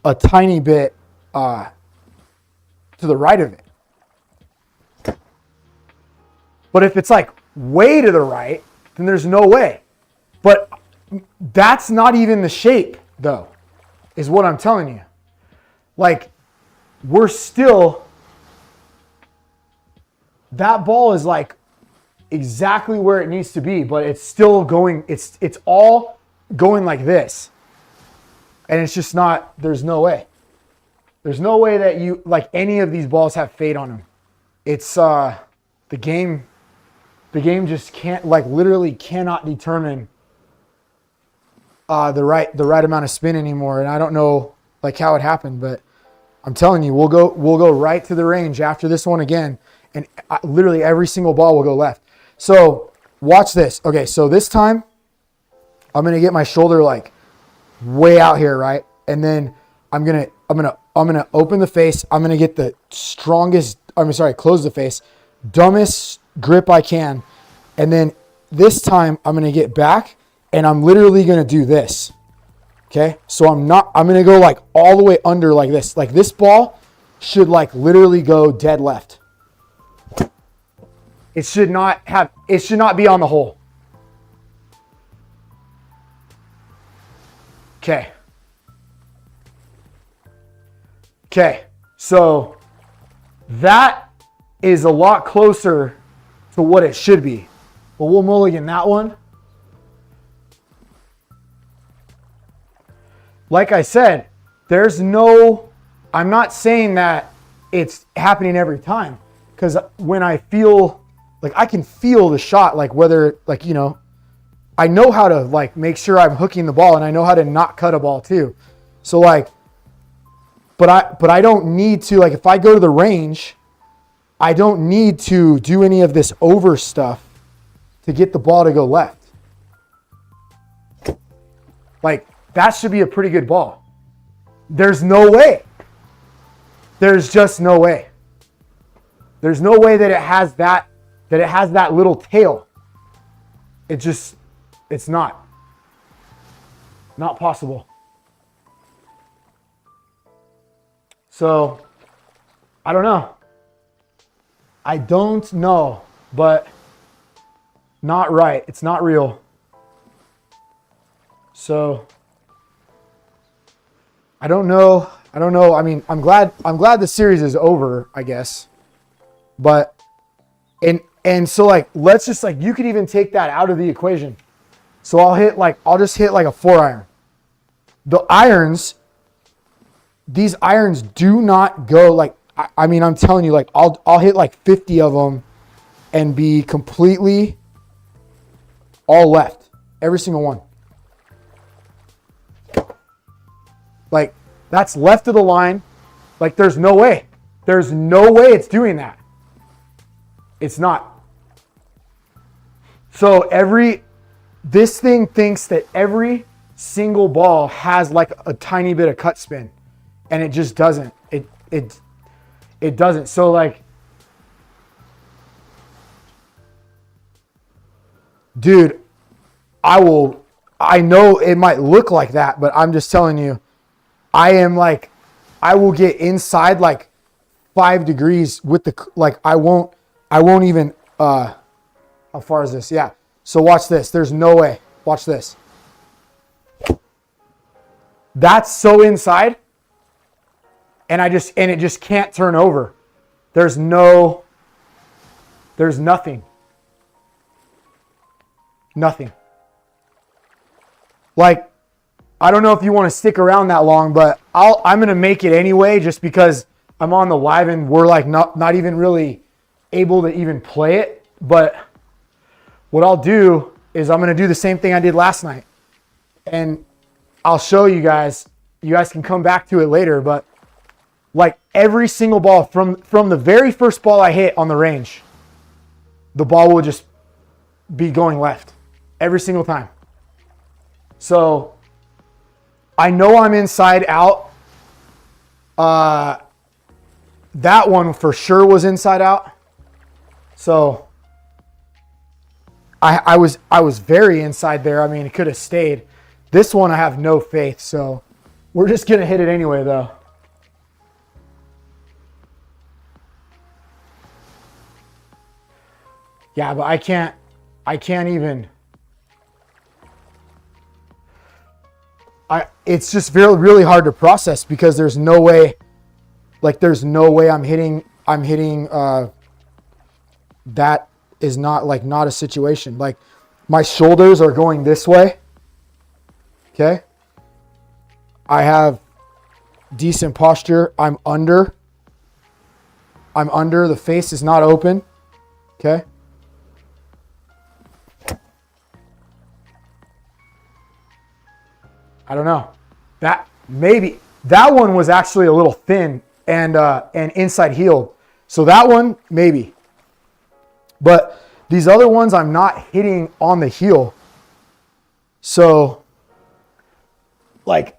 a tiny bit to the right of it. But if it's like way to the right, then there's no way. But that's not even the shape, though, is what I'm telling you. Like, we're still, that ball is like exactly where it needs to be, but it's still going, it's all going like this. And it's just not, there's no way. There's no way that you, like any of these balls have fade on them. It's, the game just can't, like literally cannot determine the right amount of spin anymore. And I don't know like how it happened, but I'm telling you, we'll go right to the range after this one again. And literally every single ball will go left. So watch this. Okay. So this time I'm going to get my shoulder like way out here. Right. And then I'm going to open the face. I'm going to get the strongest, close the face, dumbest grip I can. And then this time I'm going to get back and I'm literally going to do this. Okay. So I'm going to go like all the way under like this. Like this ball should like literally go dead left. It should not be on the hole. Okay. Okay. So that is a lot closer to what it should be. But we'll mulligan that one. Like I said, I'm not saying that it's happening every time. Because when I feel, like I can feel the shot, like whether, like, you know, I know how to like make sure I'm hooking the ball and I know how to not cut a ball too. So like, but I don't need to, like if I go to the range, I don't need to do any of this over stuff to get the ball to go left. Like that should be a pretty good ball. There's no way. There's just no way. There's no way that it has that little tail. It's not possible. So, I don't know, but not right. It's not real. So, I don't know. I mean, I'm glad the series is over, I guess. But And so like, let's just like, you could even take that out of the equation. So I'll just hit like a 4-iron. The irons, these irons do not go like, I mean, I'm telling you, like I'll hit like 50 of them and be completely all left. Every single one. Like that's left of the line. Like there's no way. There's no way it's doing that. It's not. So this thing thinks that every single ball has like a tiny bit of cut spin, and it just doesn't. It doesn't. So like, dude, I know it might look like that, but I'm just telling you, I will get inside like 5 degrees with the, like, I won't even, how far is this? Yeah. So watch this. There's no way. Watch this. That's so inside. And it just can't turn over. There's nothing. Nothing. Like, I don't know if you want to stick around that long, but I'm going to make it anyway, just because I'm on the live and we're like not even really able to even play it. But what I'll do is I'm going to do the same thing I did last night. And I'll show you guys. You guys can come back to it later, but like every single ball from the very first ball I hit on the range, the ball will just be going left every single time. So I know I'm inside out. That one for sure was inside out. So I was very inside there. I mean, it could have stayed. This one I have no faith, so we're just gonna hit it anyway though. Yeah, but I can't even. It's just really hard to process because there's no way I'm hitting that is not a situation. Like my shoulders are going this way. Okay. I have decent posture. I'm under. The face is not open. Okay. I don't know. That one was actually a little thin and inside heeled. So that one, maybe. But these other ones I'm not hitting on the heel. So like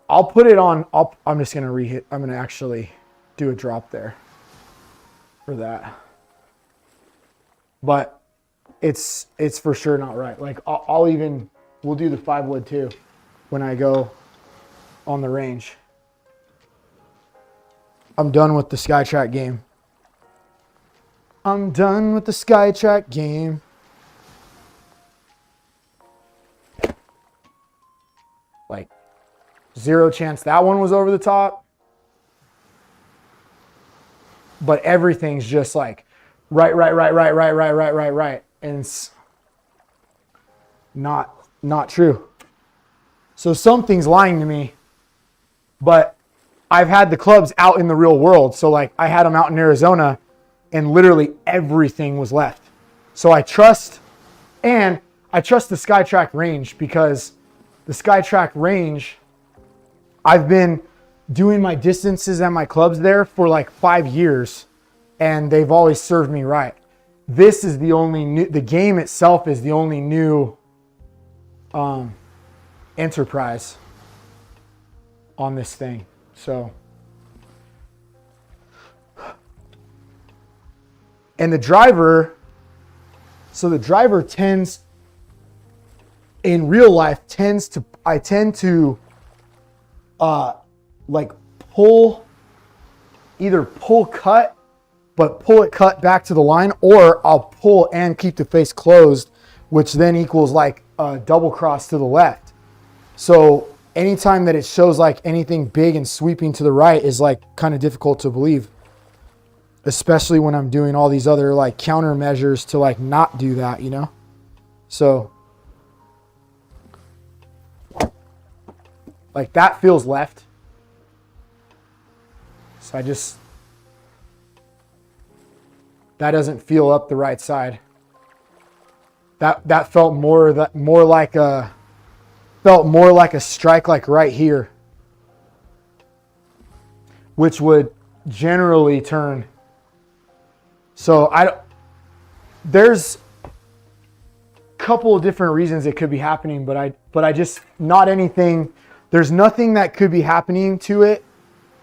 I'll put it on, I'm just going to rehit. I'm going to actually do a drop there for that. But it's for sure not right. Like we'll do the 5-wood too when I go on the range. I'm done with the SkyTrak game. I'm done with the SkyTrak game. Like, zero chance that one was over the top. But everything's just like right. And it's not true. So something's lying to me. But I've had the clubs out in the real world. So like I had them out in Arizona and literally everything was left. So I trust the SkyTrak range, because the SkyTrak range, I've been doing my distances and my clubs there for like 5 years and they've always served me right. This is the game itself is the only new enterprise on this thing. So, and the driver tends, in real life, I tend to like either pull cut, but pull it cut back to the line, or I'll pull and keep the face closed, which then equals like a double cross to the left. So anytime that it shows like anything big and sweeping to the right is like kind of difficult to believe. especially when I'm doing all these other like countermeasures to like not do that, you know? So like that feels left. So that doesn't feel up the right side. That felt more like a strike like right here, which would generally turn. So there's a couple of different reasons it could be happening, but I just not anything. There's nothing that could be happening to it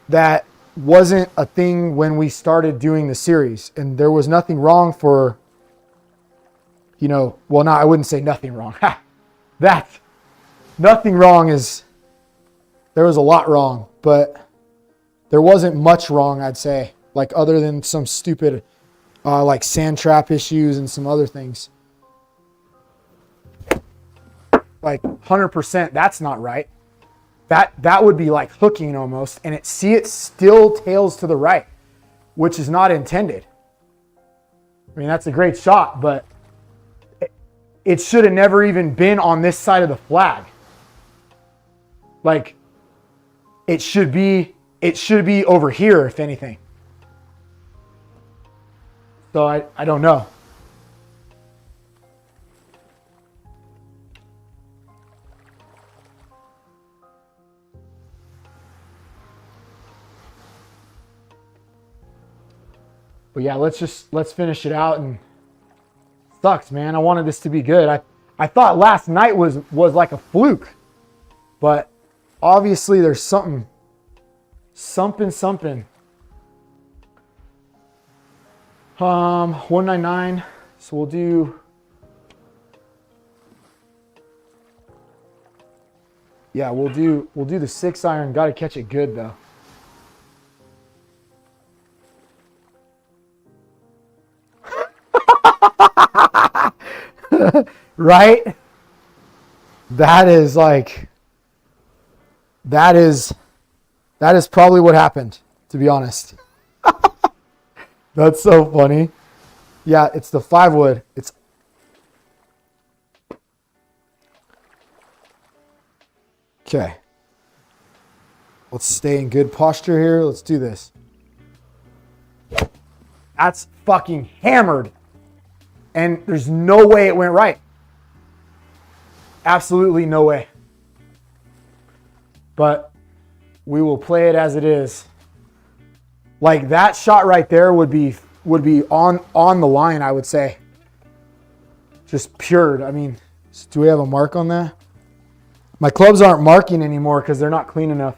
that wasn't a thing when we started doing the series, and there was nothing wrong for, you know, well, no, I wouldn't say nothing wrong. Nothing wrong is, there was a lot wrong, but there wasn't much wrong, I'd say, like other than some stupid like sand trap issues and some other things. Like 100%, that's not right. That would be like hooking almost, and it still tails to the right, which is not intended. I mean, that's a great shot, but it should have never even been on this side of the flag. Like it should be over here, if anything. So I don't know. But yeah, let's finish it out. And sucks, man. I wanted this to be good. I thought last night was like a fluke, but obviously there's something. 199. So we'll do. Yeah, we'll do the 6 iron. Got to catch it good though. Right? That is probably what happened, to be honest. That's so funny. Yeah, it's the 5 wood. Okay. Let's stay in good posture here. Let's do this. That's fucking hammered. And there's no way it went right. Absolutely no way. But we will play it as it is. Like that shot right there would be on the line, I would say. Just pured. I mean, do we have a mark on that? My clubs aren't marking anymore because they're not clean enough.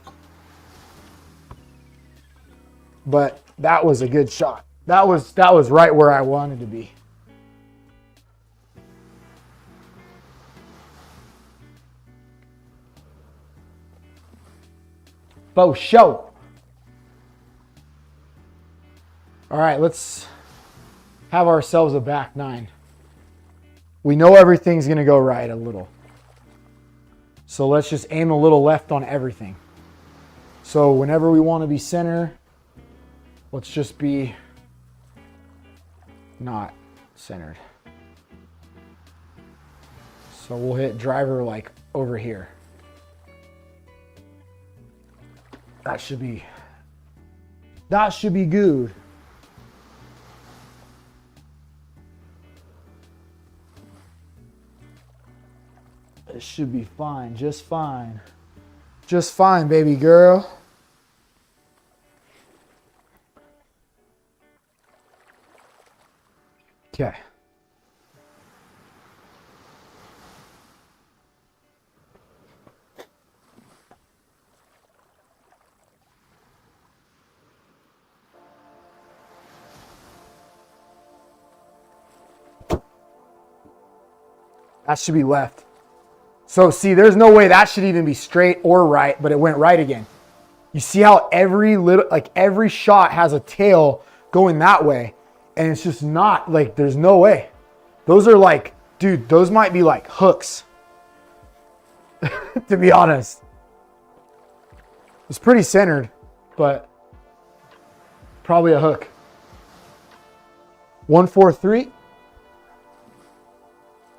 But that was a good shot. That was right where I wanted to be. Bo show. All right, let's have ourselves a back 9. We know everything's going to go right a little. So let's just aim a little left on everything. So whenever we want to be center, let's just be not centered. So we'll hit driver like over here. That should be good. It should be fine, just fine. Just fine, baby girl. Okay. That should be left. So see, there's no way that should even be straight or right, but it went right again. You see how every shot has a tail going that way, and it's just not like, there's no way. Those are like, dude, those might be like hooks. To be honest. It's pretty centered, but probably a hook. 143.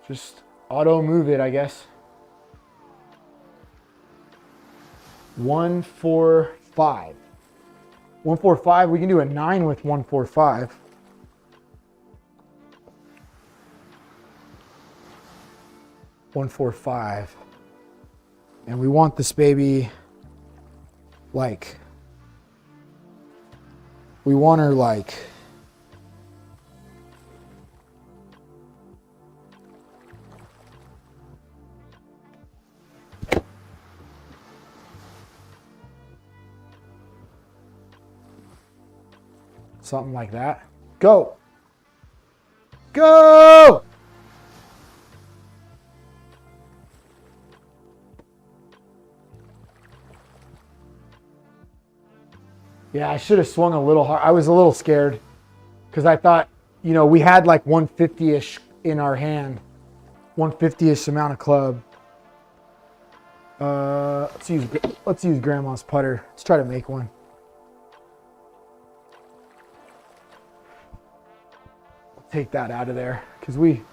Just auto move it, I guess. 145. 145. We can do a 9 with 145. $145. And we want this baby like, we want her like, something like that. Go. Go! Yeah, I should have swung a little hard. I was a little scared because I thought, you know, we had like 150-ish in our hand. 150-ish amount of club. Let's use Grandma's putter. Let's try to make one. Take that out of there because we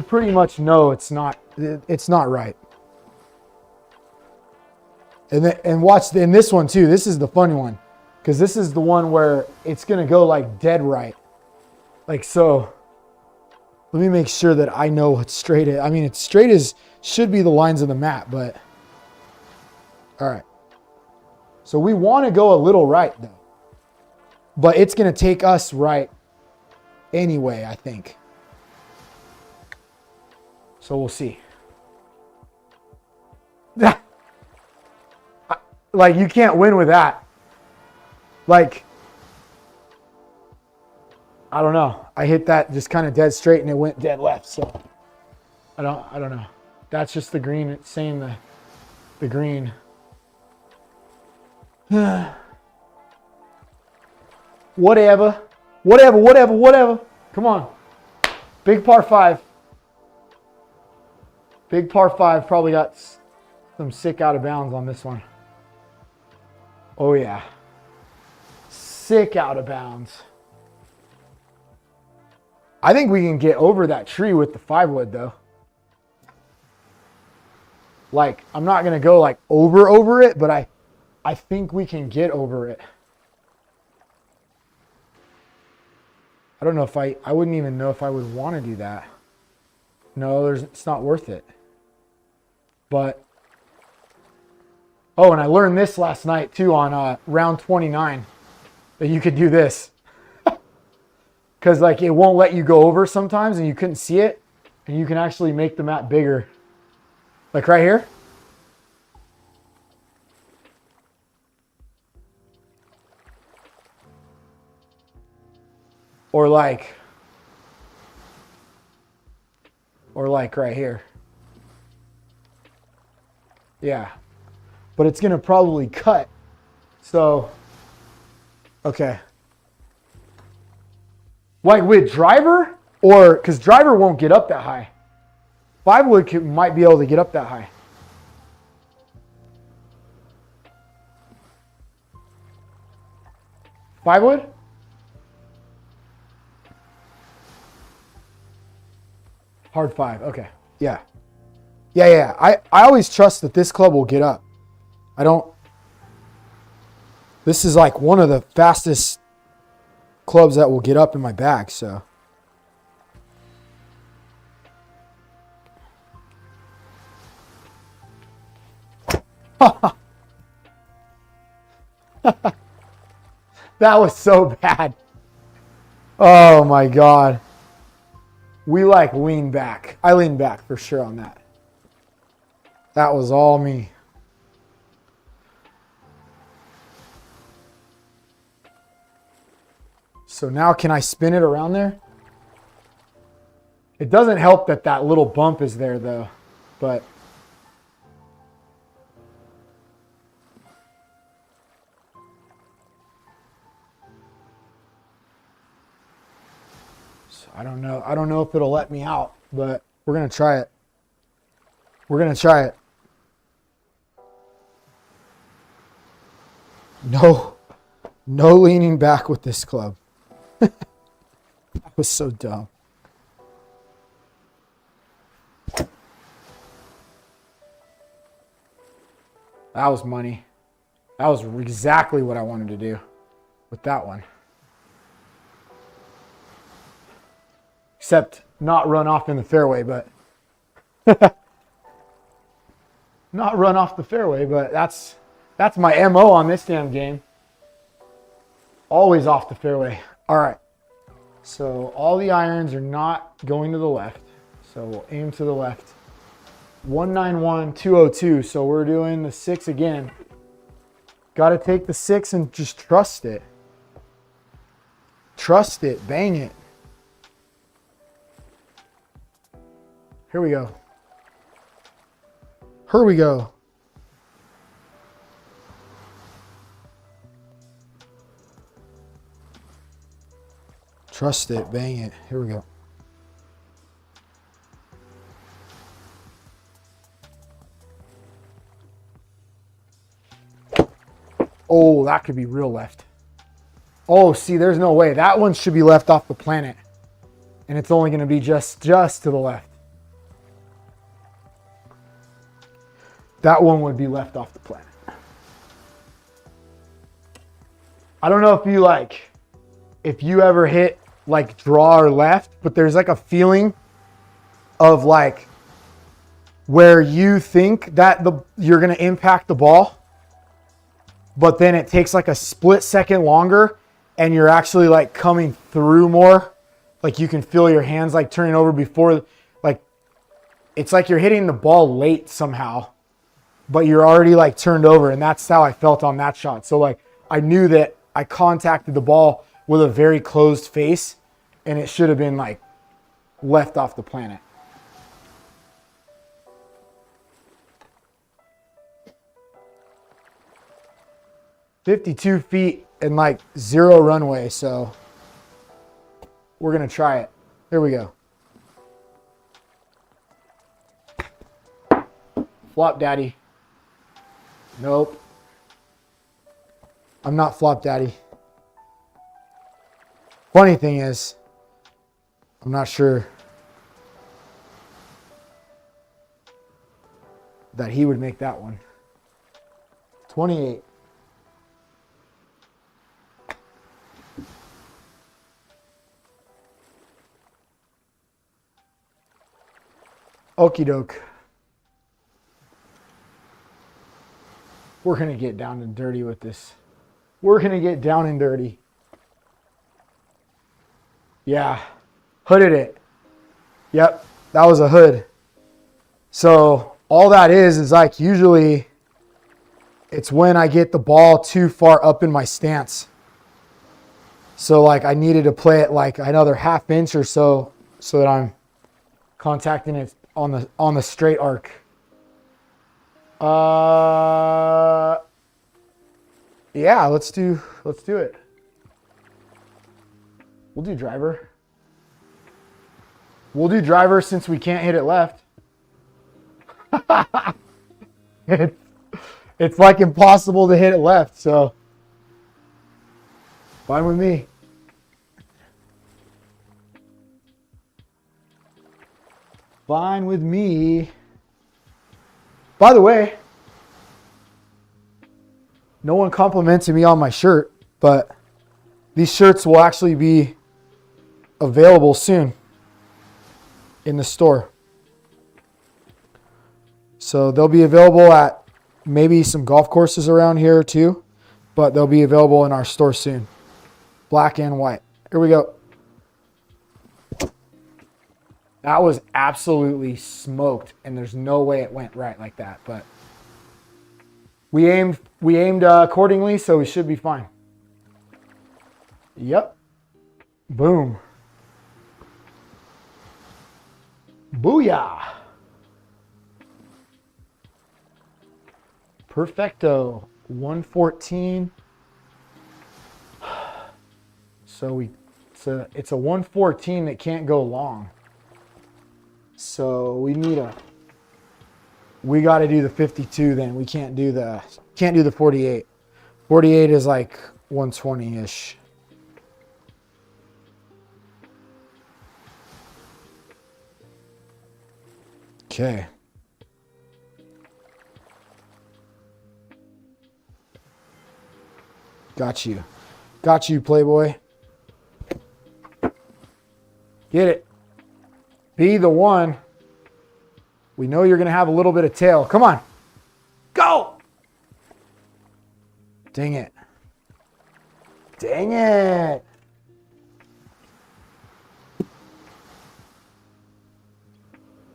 pretty much know it's not right. And watch in this one too. This is the funny one because this is the one where it's gonna go like dead right, like so. Let me make sure that I know what's straight is. I mean, it's straight as should be the lines of the mat, but all right. So we want to go a little right though, but it's gonna take us right anyway, I think. So we'll see. Like, you can't win with that. Like, I don't know. I hit that just kind of dead straight and it went dead left. So I don't know. That's just the green. It's saying the green. Whatever. Come on. Big par 5. Big par 5 probably got some sick out of bounds on this one. Oh yeah. Sick out of bounds. I think we can get over that tree with the 5-wood though. Like, I'm not going to go like over it, but I think we can get over it. I don't know if I wouldn't even know if I would want to do that. No, it's not worth it. But, oh, and I learned this last night too on round 29, that you could do this. Because like it won't let you go over sometimes and you couldn't see it. And you can actually make the mat bigger. Like right here. Or like right here. Yeah. But it's going to probably cut. So, okay. Like with driver, or because driver won't get up that high. 5-wood might be able to get up that high. Five-wood? Hard 5, okay. Yeah. Yeah. I always trust that this club will get up. This is like one of the fastest clubs that will get up in my bag, so. That was so bad. Oh my God. We like lean back. I lean back for sure on that. That was all me. So now can I spin it around there? It doesn't help that that little bump is there though, but. So I don't know. I don't know if it'll let me out, but we're going to try it. We're going to try it. No leaning back with this club. That was so dumb. That was money. That was exactly what I wanted to do with that one. Except not run off in the fairway, but not run off the fairway, but that's my MO on this damn game. Always off the fairway. All right. So all the irons are not going to the left. So we'll aim to the left. 191, 202. So we're doing the 6 again. Got to take the 6 and just trust it. Trust it. Bang it. Here we go. Here we go. Trust it. Bang it. Here we go. Oh, that could be real left. Oh, see, there's no way. That one should be left off the planet. And it's only going to be just to the left. That one would be left off the planet. I don't know if you ever hit like draw or left, but there's like a feeling of like where you think that you're going to impact the ball, but then it takes like a split second longer and you're actually like coming through more. Like you can feel your hands like turning over before, like it's like you're hitting the ball late somehow, but you're already like turned over. And that's how I felt on that shot. So like I knew that I contacted the ball with a very closed face and it should have been like left off the planet. $52 feet and like 0 runway. So we're going to try it. Here we go. Flop daddy. Nope. I'm not flop daddy. Funny thing is, I'm not sure that he would make that one. 28. Okie doke. We're going to get down and dirty with this. We're going to get down and dirty. Yeah. Hooded it. Yep. That was a hood. So all that is like usually it's when I get the ball too far up in my stance. So like I needed to play it like another ½ inch or so that I'm contacting it on the straight arc. Yeah, let's do it. We'll do driver. We'll do driver since we can't hit it left. It's like impossible to hit it left, so fine with me. Fine with me. By the way, no one complimented me on my shirt, but these shirts will actually be available soon in the store. So they'll be available at maybe some golf courses around here too, but they'll be available in our store soon. Black and white. Here we go. That was absolutely smoked, and there's no way it went right like that, but we aimed accordingly, so we should be fine. Yep. Boom. Booyah. Perfecto. 114. So it's a 114 that can't go long. So we got to do the 52 then. We can't do the 48. 48 is like 120-ish. Okay. Got you. Got you, Playboy. Get it. Be the one. We know you're going to have a little bit of tail. Come on. Go. Dang it. Dang it.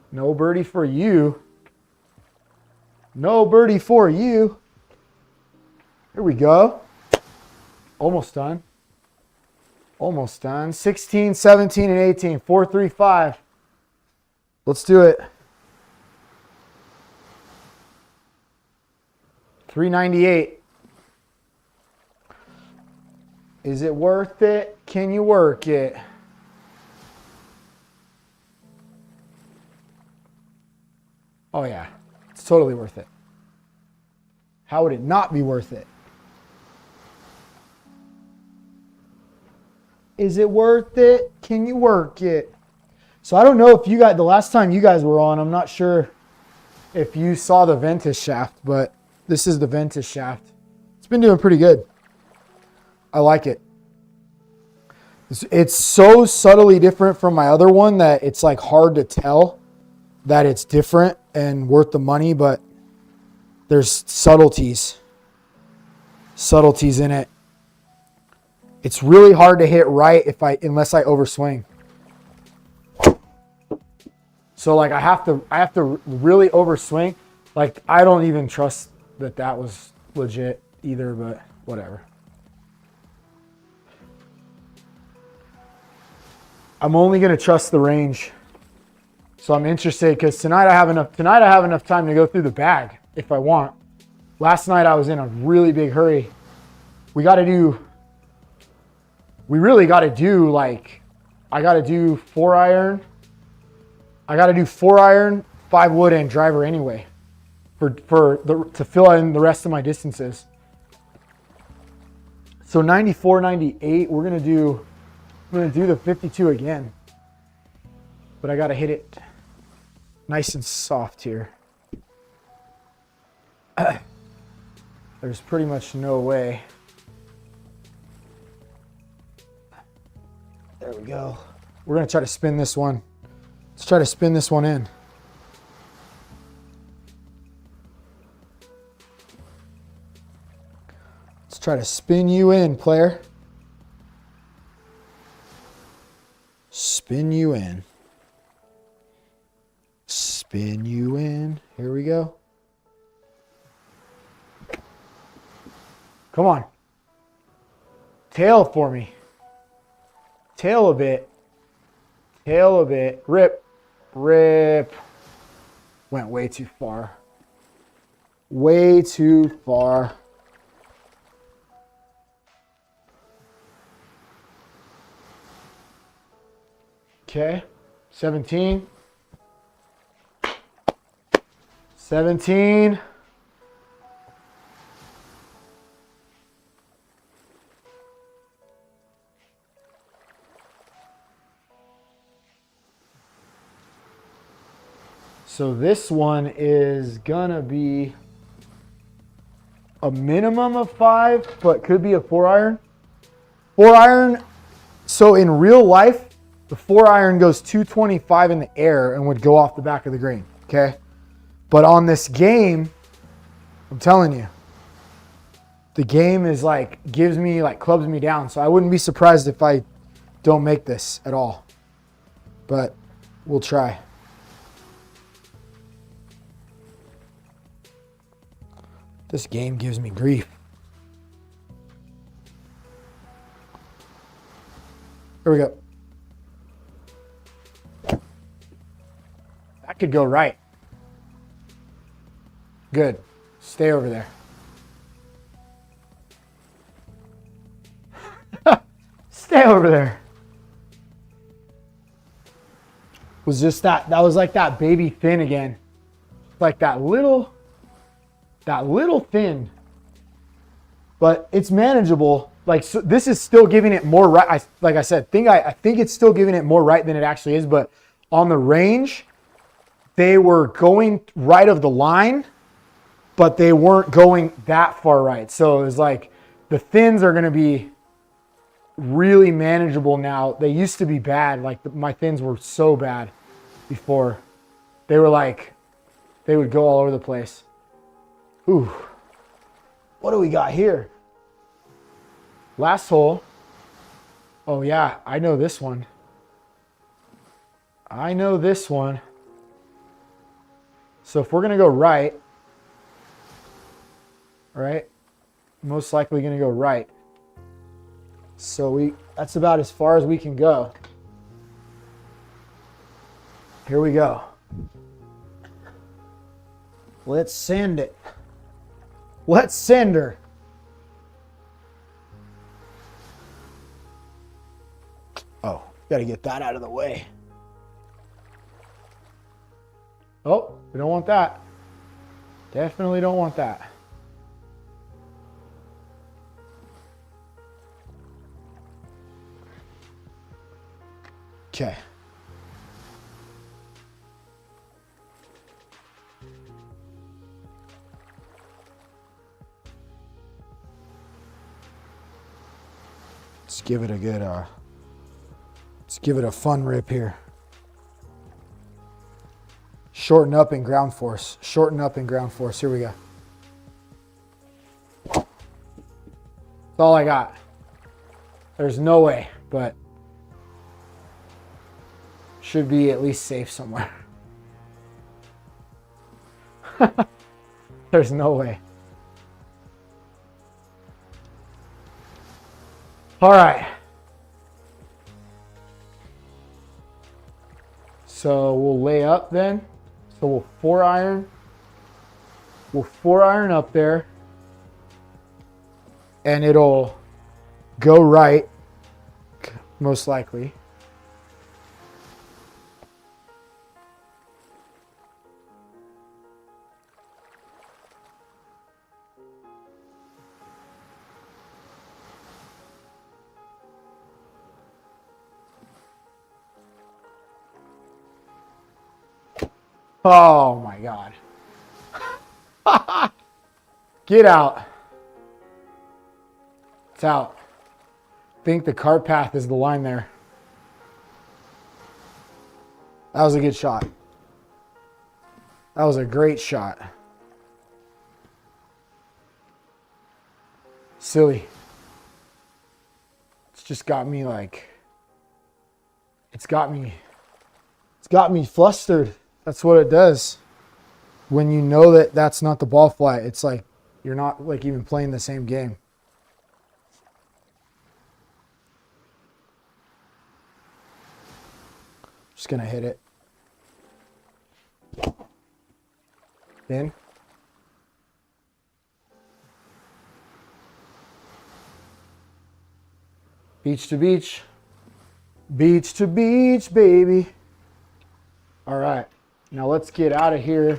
No birdie for you. No birdie for you. Here we go. Almost done. Almost done. 16, 17, and 18. 4, 3, 5. Let's do it. 398. Is it worth it? Can you work it? Oh yeah, it's totally worth it. How would it not be worth it? Is it worth it? Can you work it? So I don't know if you guys, the last time you guys were on, I'm not sure if you saw the Ventus shaft, but this is the Ventus shaft. It's been doing pretty good. I like it. It's so subtly different from my other one that it's like hard to tell that it's different and worth the money, but there's subtleties in it. It's really hard to hit right unless I overswing. So like I have to really overswing. Like I don't even trust that was legit either, but whatever. I'm only going to trust the range. So I'm interested because tonight I have enough time to go through the bag if I want. Last night I was in a really big hurry. We really got to do like, I got to do 4-iron. I got to do 4-iron, 5 wood, and driver anyway to fill in the rest of my distances. So 94, 98, we're going to do the 52 again. But I got to hit it nice and soft here. There's pretty much no way. There we go. We're going to try to spin this one. Let's try to spin this one in. Let's try to spin you in, player. Spin you in. Spin you in. Here we go. Come on. Tail for me. Tail a bit. Tail a bit. Rip. Rip. Went way too far. Way too far. Okay. 17. 17. So this one is gonna be a minimum of 5, but could be a 4-iron. 4-iron, so in real life, the 4-iron goes 225 in the air and would go off the back of the green, okay? But on this game, I'm telling you, the game is like, clubs me down. So I wouldn't be surprised if I don't make this at all. But we'll try. This game gives me grief. Here we go. That could go right. Good. Stay over there. Stay over there. Was just that was like that baby thin again. Like that little thin. But it's manageable. Like, so this is still giving it more right. I think it's still giving it more right than it actually is, but on the range, they were going right of the line, but they weren't going that far right. So it was like the thins are going to be really manageable now. They used to be bad. Like my thins were so bad before. They were like, they would go all over the place. Ooh, what do we got here? Last hole. Oh yeah, I know this one. I know this one. So if we're going to go right, most likely going to go right. So that's about as far as we can go. Here we go. Let's send it. Let's send her. Oh, got to get that out of the way. Oh, we don't want that. Definitely don't want that. Okay. Let's give it a good, let's give it a fun rip here. Shorten up in ground force. Shorten up in ground force. Here we go. That's all I got. There's no way, but should be at least safe somewhere. There's no way. All right. So we'll lay up then. So we'll 4-iron. We'll 4-iron up there. And it'll go right, most likely. Oh my God. Get out. It's out. I think the cart path is the line there. That was a good shot. That was a great shot. Silly. It's just got me like, it's got me flustered. That's what it does. When you know that that's not the ball flight, it's like you're not like even playing the same game. Just gonna hit it. In. Beach to beach. Beach to beach, baby. All right. Now let's get out of here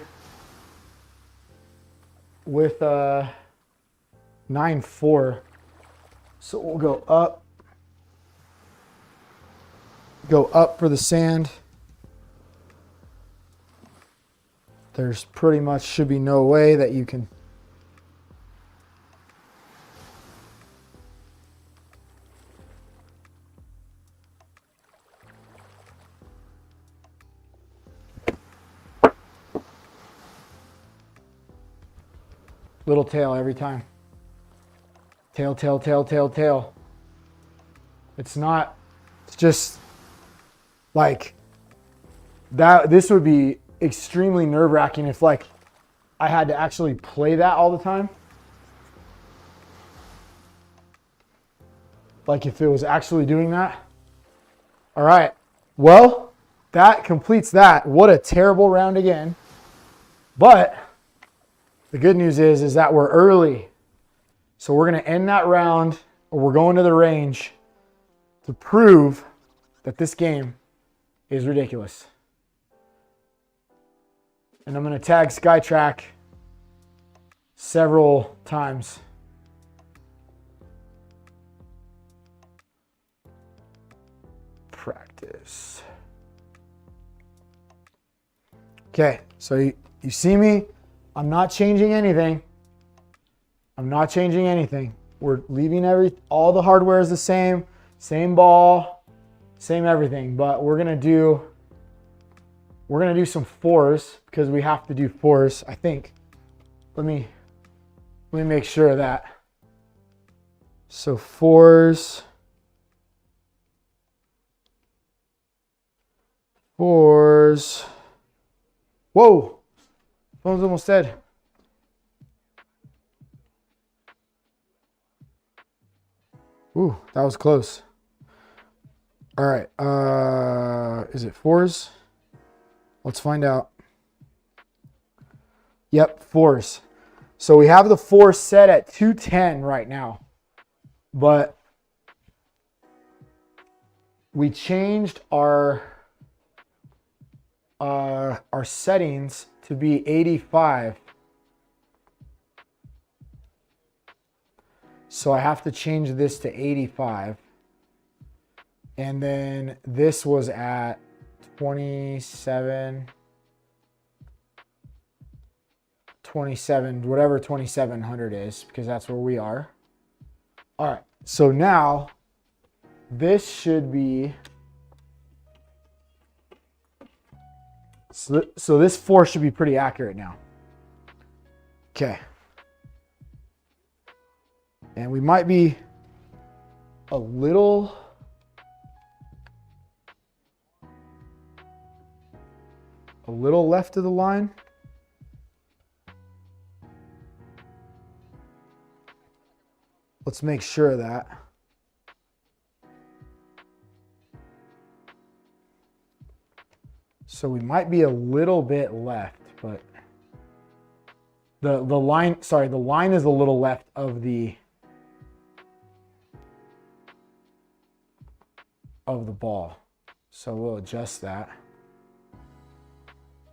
with 9-4. So we'll go up for the sand. There's pretty much should be no way that you can little tail every time. Tail, tail, tail, tail, tail. It's not, it's just like that. This would be extremely nerve-wracking if like I had to actually play that all the time. Like if it was actually doing that. All right. Well, that completes that. What a terrible round again. But the good news is that we're early. So we're going to end that round, or we're going to the range to prove that this game is ridiculous. And I'm going to tag SkyTrak several times. Practice. Okay, so you see me? I'm not changing anything. I'm not changing anything. We're leaving all the hardware is the same ball, same everything, but we're gonna do some fours because we have to do fours, I think. Let me make sure of that. So fours. Whoa, phone's almost dead. Ooh, that was close. All right, is it fours? Let's find out. Yep, fours. So we have the four set at 210 right now, but we changed our settings to be 85. So I have to change this to 85. And then this was at 27, whatever 2700 is, because that's where we are. All right, so now this should be, so this four should be pretty accurate now. Okay. And we might be a little left of the line. Let's make sure of that. So we might be a little bit left, but the line is a little left of the ball. So we'll adjust that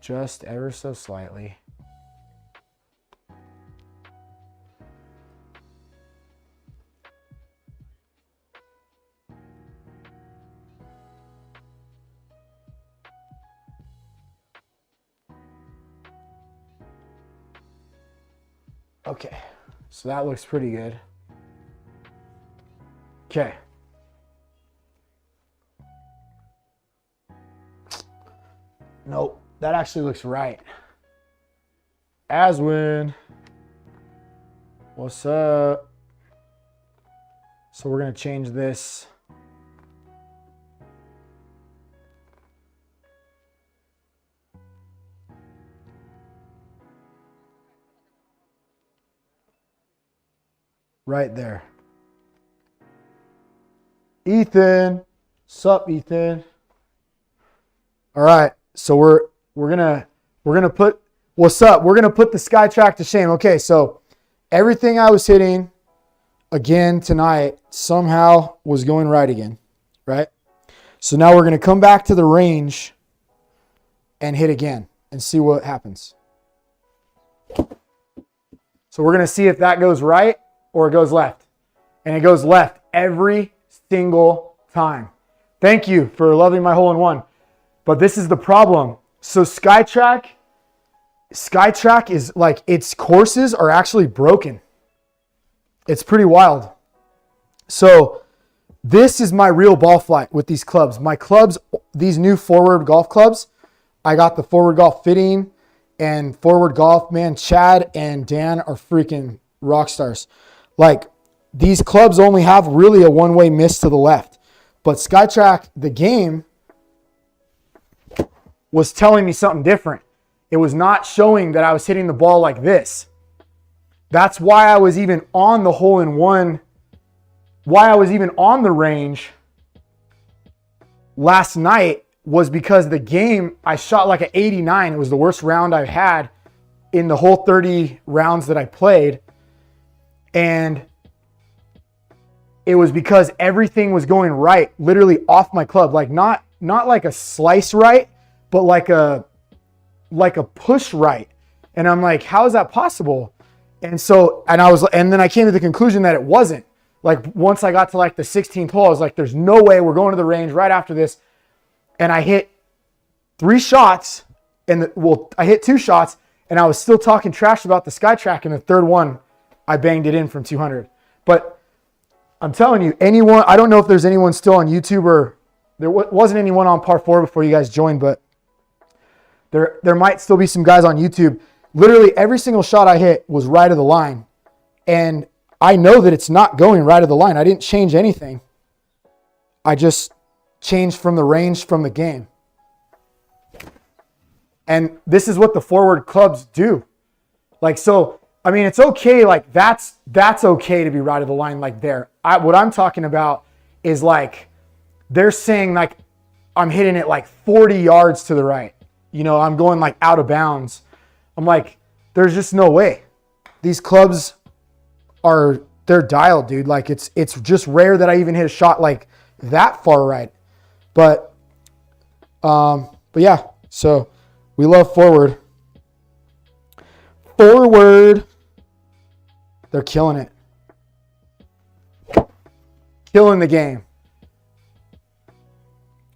just ever so slightly. Okay, so that looks pretty good. Okay. Nope, that actually looks right. Aswin, what's up? So we're gonna change this. Right there. Ethan, sup, Ethan? All right, so we're gonna put, what's up? We're gonna put the SkyTrak to shame. Okay, so everything I was hitting again tonight somehow was going right again, right? So now we're gonna come back to the range and hit again and see what happens. So we're gonna see if that goes right or it goes left. And it goes left every single time. Thank you for loving my hole-in-one. But this is the problem. So SkyTrak is like, its courses are actually broken. It's pretty wild. So this is my real ball flight with these clubs. My clubs, these new Foreward golf clubs, I got the Foreward golf fitting and Foreward golf, man, Chad and Dan are freaking rock stars. Like, these clubs only have really a one-way miss to the left. But SkyTrak, the game, was telling me something different. It was not showing that I was hitting the ball like this. That's why I was even on the hole-in-one, why I was even on the range last night was because the game, I shot like an 89. It was the worst round I've had in the whole 30 rounds that I played. And it was because everything was going right, literally off my club. Like not like a slice right, but like a push right. And I'm like, how is that possible? And then I came to the conclusion that it wasn't. Like once I got to like the 16th hole, I was like, there's no way we're going to the range right after this. And I hit 3 shots and I hit 2 shots, and I was still talking trash about the SkyTrak, and the third one, I banged it in from 200. But I'm telling you, I don't know if there's anyone still on YouTube, or there wasn't anyone on par 4 before you guys joined, but there might still be some guys on YouTube. Literally every single shot I hit was right of the line. And I know that it's not going right of the line. I didn't change anything. I just changed from the range from the game. And this is what the forward clubs do. Like, so, I mean, it's okay. Like, that's okay to be right of the line like there. What I'm talking about is like, they're saying like, I'm hitting it like 40 yards to the right. You know, I'm going like out of bounds. I'm like, there's just no way. These clubs they're dialed, dude. Like, it's just rare that I even hit a shot like that far right. But yeah, so we love Foreward. Foreward. They're killing it. Killing the game.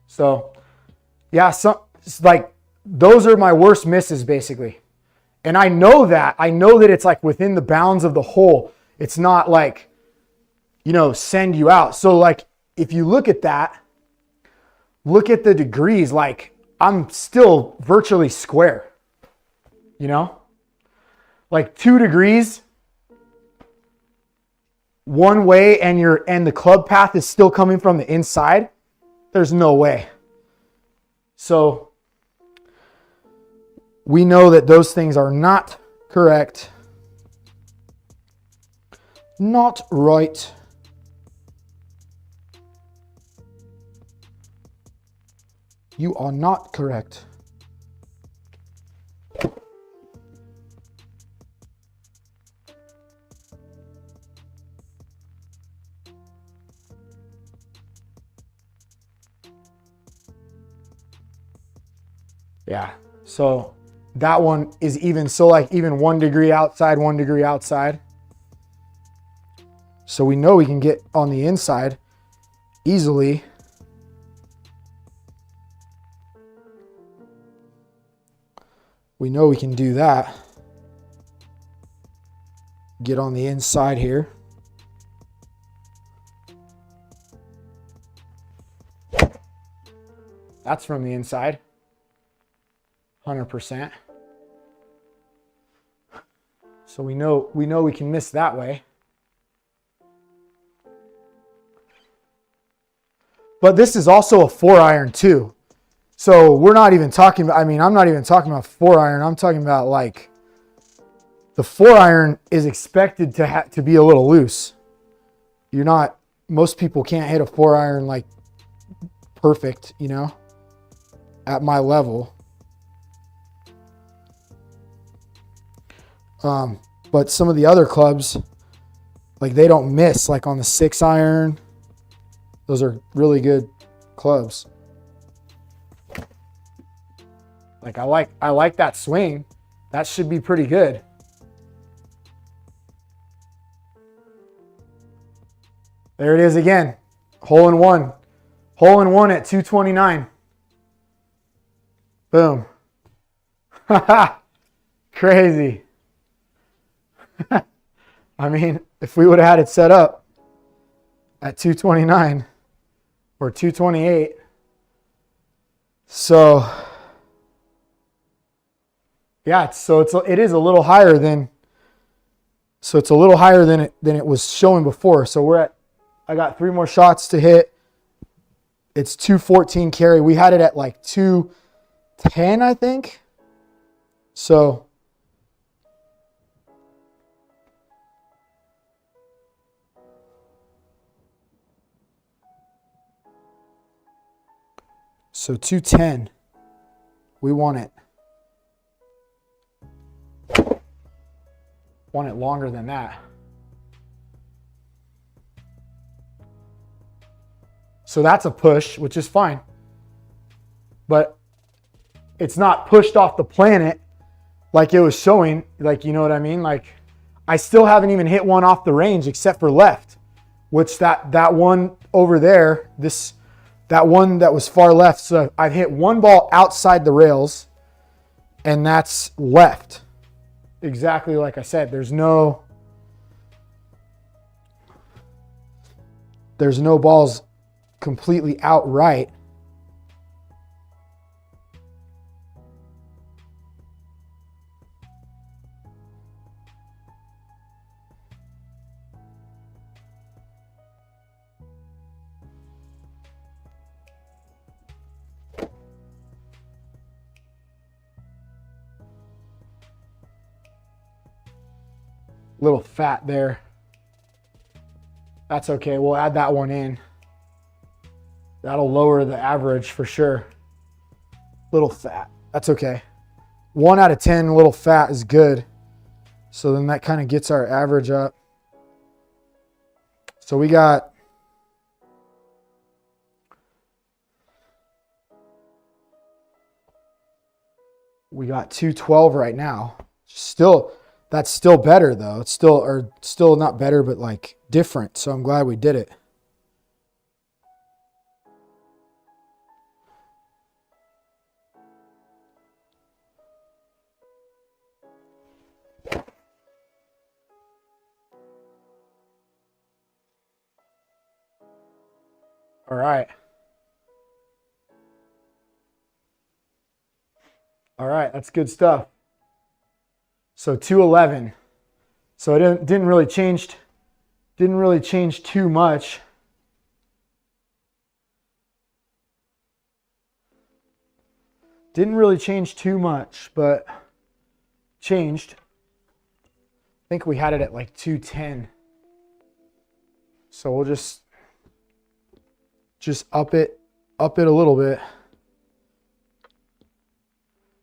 So, yeah, it's like those are my worst misses basically. And I know that it's like within the bounds of the hole. It's not like, you know, send you out. So like, if you look at that, look at the degrees, like I'm still virtually square, you know, like 2 degrees one way and the club path is still coming from the inside. There's no way. So we know that those things are not correct. Not right. You are not correct. Yeah. So that one is even 1 degree outside, 1 degree outside. So we know we can get on the inside easily. We know we can do that. Get on the inside here. That's from the inside. 100%. So we know we can miss that way. But this is also a 4-iron too. So we're not even talking about, I'm not even talking about 4-iron. I'm talking about like the 4-iron is expected to be a little loose. Most people can't hit a 4-iron like perfect, you know, at my level. But some of the other clubs, like they don't miss, like on the 6-iron. Those are really good clubs. Like I like that swing. That should be pretty good. There it is again. Hole in one. Hole in one at 229. Boom. Crazy. I mean, if we would have had it set up at 229 or 228. So yeah, it is a little higher than it was showing before. So I got 3 more shots to hit. It's 214 carry. We had it at like 210, I think. So So 210, we want it. Want it longer than that. So that's a push, which is fine. But it's not pushed off the planet like it was showing, like, you know what I mean? Like, I still haven't even hit one off the range except for left, which that one over there, that one that was far left. So I've hit one ball outside the rails and that's left. Exactly like I said, there's no balls completely outright. Little fat there. That's okay. We'll add that one in. That'll lower the average for sure. Little fat. That's okay. 1 out of 10 little fat is good. So then that kind of gets our average up. So we got we got 212 right now. Still, that's still better though. It's still not better, but like different. So I'm glad we did it. All right. All right, that's good stuff. So 211. So it didn't really change too much. Didn't really change too much, but changed. I think we had it at like 210. So we'll just up it a little bit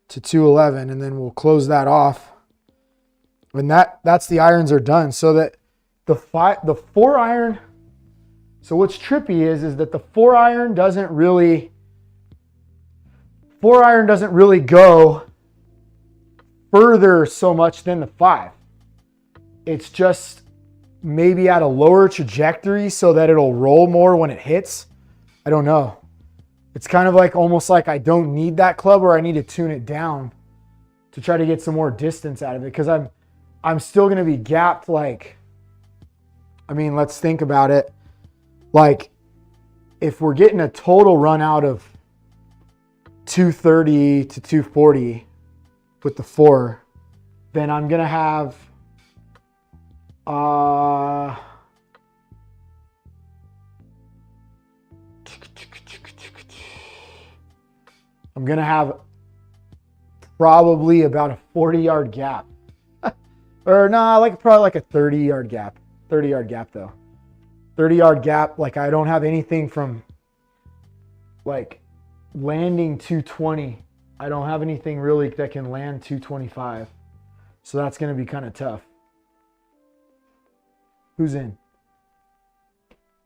to 211, and then we'll close that off. And that's the irons are done. So that the 4 iron. So what's trippy is that the 4 iron doesn't really go further so much than the 5. It's just maybe at a lower trajectory so that it'll roll more when it hits. I don't know. It's kind of like almost like I don't need that club, or I need to tune it down to try to get some more distance out of it, because I'm still going to be gapped. Like, I mean, let's think about it. Like, if we're getting a total run out of 230 to 240 with the 4, then I'm going to have I'm going to have probably about a 40-yard gap. Or nah, probably like a 30-yard gap. 30-yard gap though. 30-yard gap, like I don't have anything from like landing 220. I don't have anything really that can land 225. So that's going to be kind of tough. Who's in?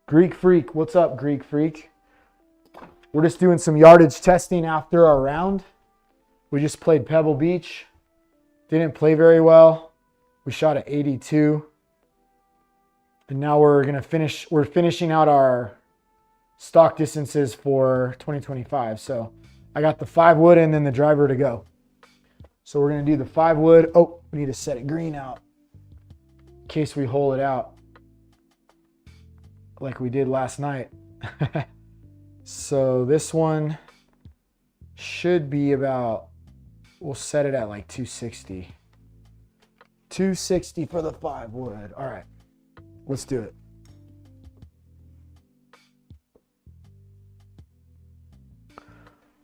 Greek Freak. What's up, Greek Freak? We're just doing some yardage testing after our round. We just played Pebble Beach. Didn't play very well. We shot at 82. And now we're finishing out our stock distances for 2025. So I got the 5 wood and then the driver to go. So we're going to do the 5 wood. Oh, we need to set it green out in case we hole it out like we did last night. So this one should be about, we'll set it at like 260. 260 for the 5 wood. All right, let's do it.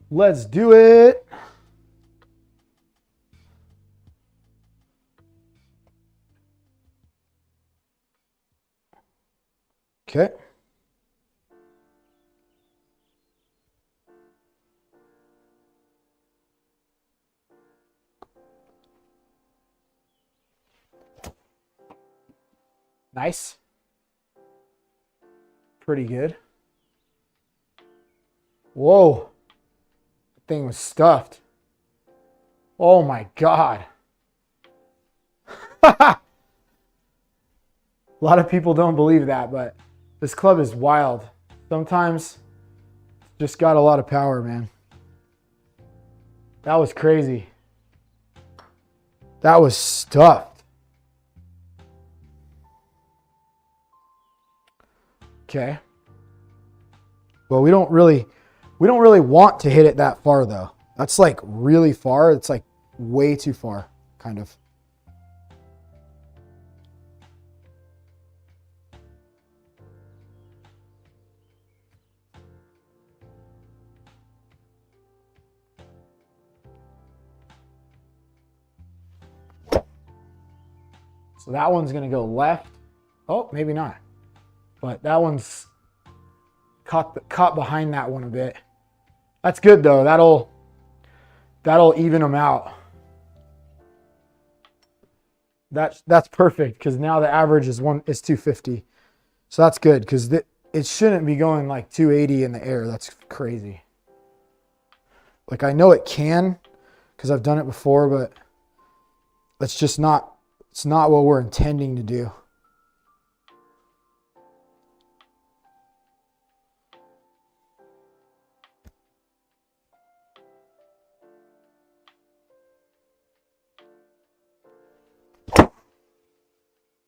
Let's do it. Okay. Nice. Pretty good. Whoa. That thing was stuffed. Oh my God. A lot of people don't believe that, but this club is wild. Sometimes just got a lot of power, man. That was crazy. That was stuffed. Okay. Well, we don't really want to hit it that far though. That's like really far. It's like way too far, kind of. So that one's going to go left. Oh, maybe not. But that one's caught behind that one a bit. That's good though. That'll even them out. That's perfect because now the average is 250. So that's good because it shouldn't be going like 280 in the air. That's crazy. Like I know it can because I've done it before, but it's just not. It's not what we're intending to do.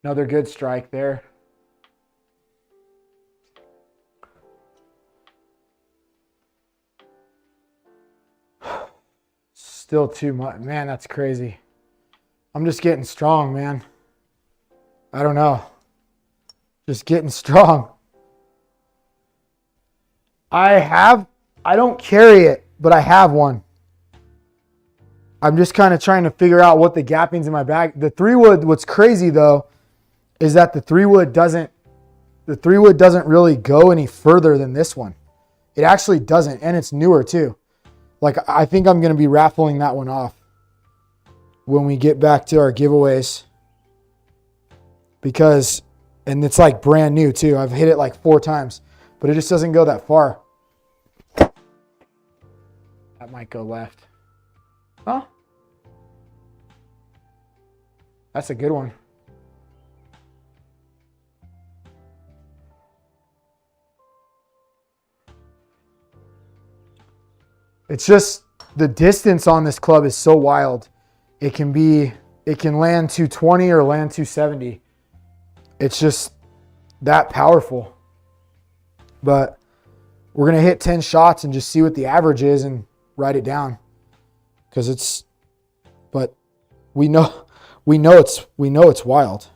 Another good strike there. Still too much. Man, that's crazy. I'm just getting strong, man. I don't know. Just getting strong. I don't carry it, but I have one. I'm just kind of trying to figure out what the gapping's in my bag. The 3-wood, what's crazy though, is that the 3-wood doesn't really go any further than this one. It actually doesn't, and it's newer too. Like I think I'm going to be raffling that one off when we get back to our giveaways. Because, and it's like brand new too. I've hit it like 4 times, but it just doesn't go that far. That might go left. Huh? That's a good one. It's just the distance on this club is so wild. It can land 220 or land 270. It's just that powerful. But we're going to hit 10 shots and just see what the average is and write it down. But we know it's wild.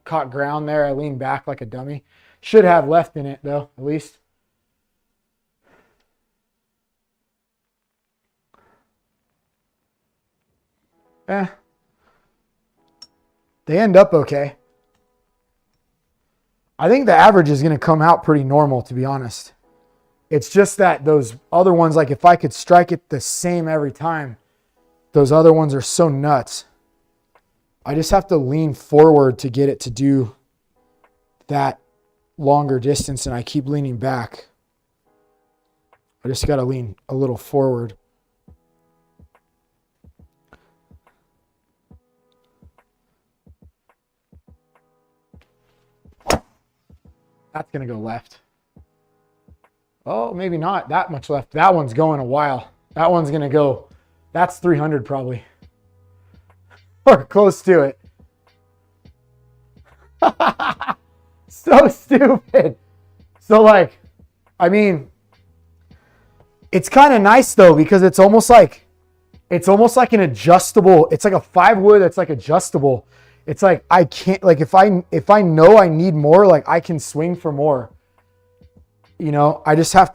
Caught ground there. I leaned back like a dummy. Should have left in it though, at least. They end up okay. I think the average is going to come out pretty normal, to be honest. It's just that those other ones, like if I could strike it the same every time, those other ones are so nuts. I just have to lean forward to get it to do that longer distance, and I keep leaning back. I just got to lean a little forward. That's going to go left. Oh, maybe not that much left. That one's going a while. That one's going to go, that's 300 probably. Or close to it. So stupid. So like, I mean, it's kind of nice though, because it's almost like an adjustable, it's like a 5-wood that's like adjustable. It's like I can't, like if I know I need more, like I can swing for more. You know, I have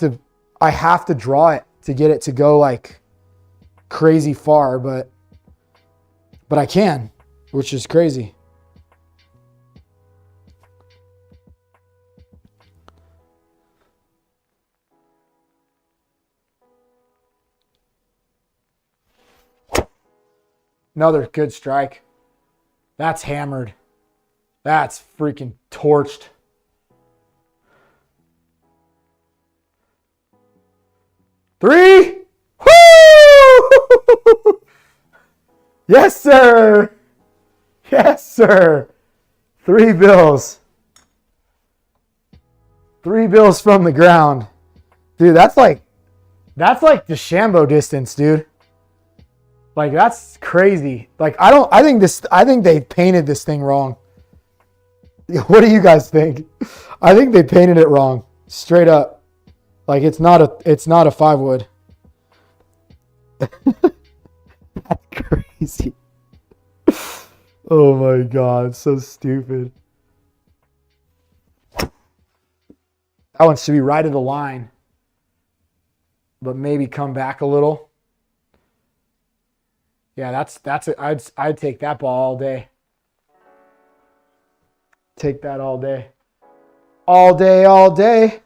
to draw it to get it to go like crazy far, but I can, which is crazy. Another good strike. That's hammered. That's freaking torched. Three. Woo! Yes, sir. Yes, sir. 3 bills. 3 bills from the ground. Dude, that's like DeChambeau distance, dude. Like, that's crazy. Like, I think they painted this thing wrong. What do you guys think? I think they painted it wrong. Straight up. Like, it's not a 5-wood. That's crazy. Oh my God, so stupid. That one should be right of the line, but maybe come back a little. Yeah, I'd take that ball all day. Take that all day. All day, all day.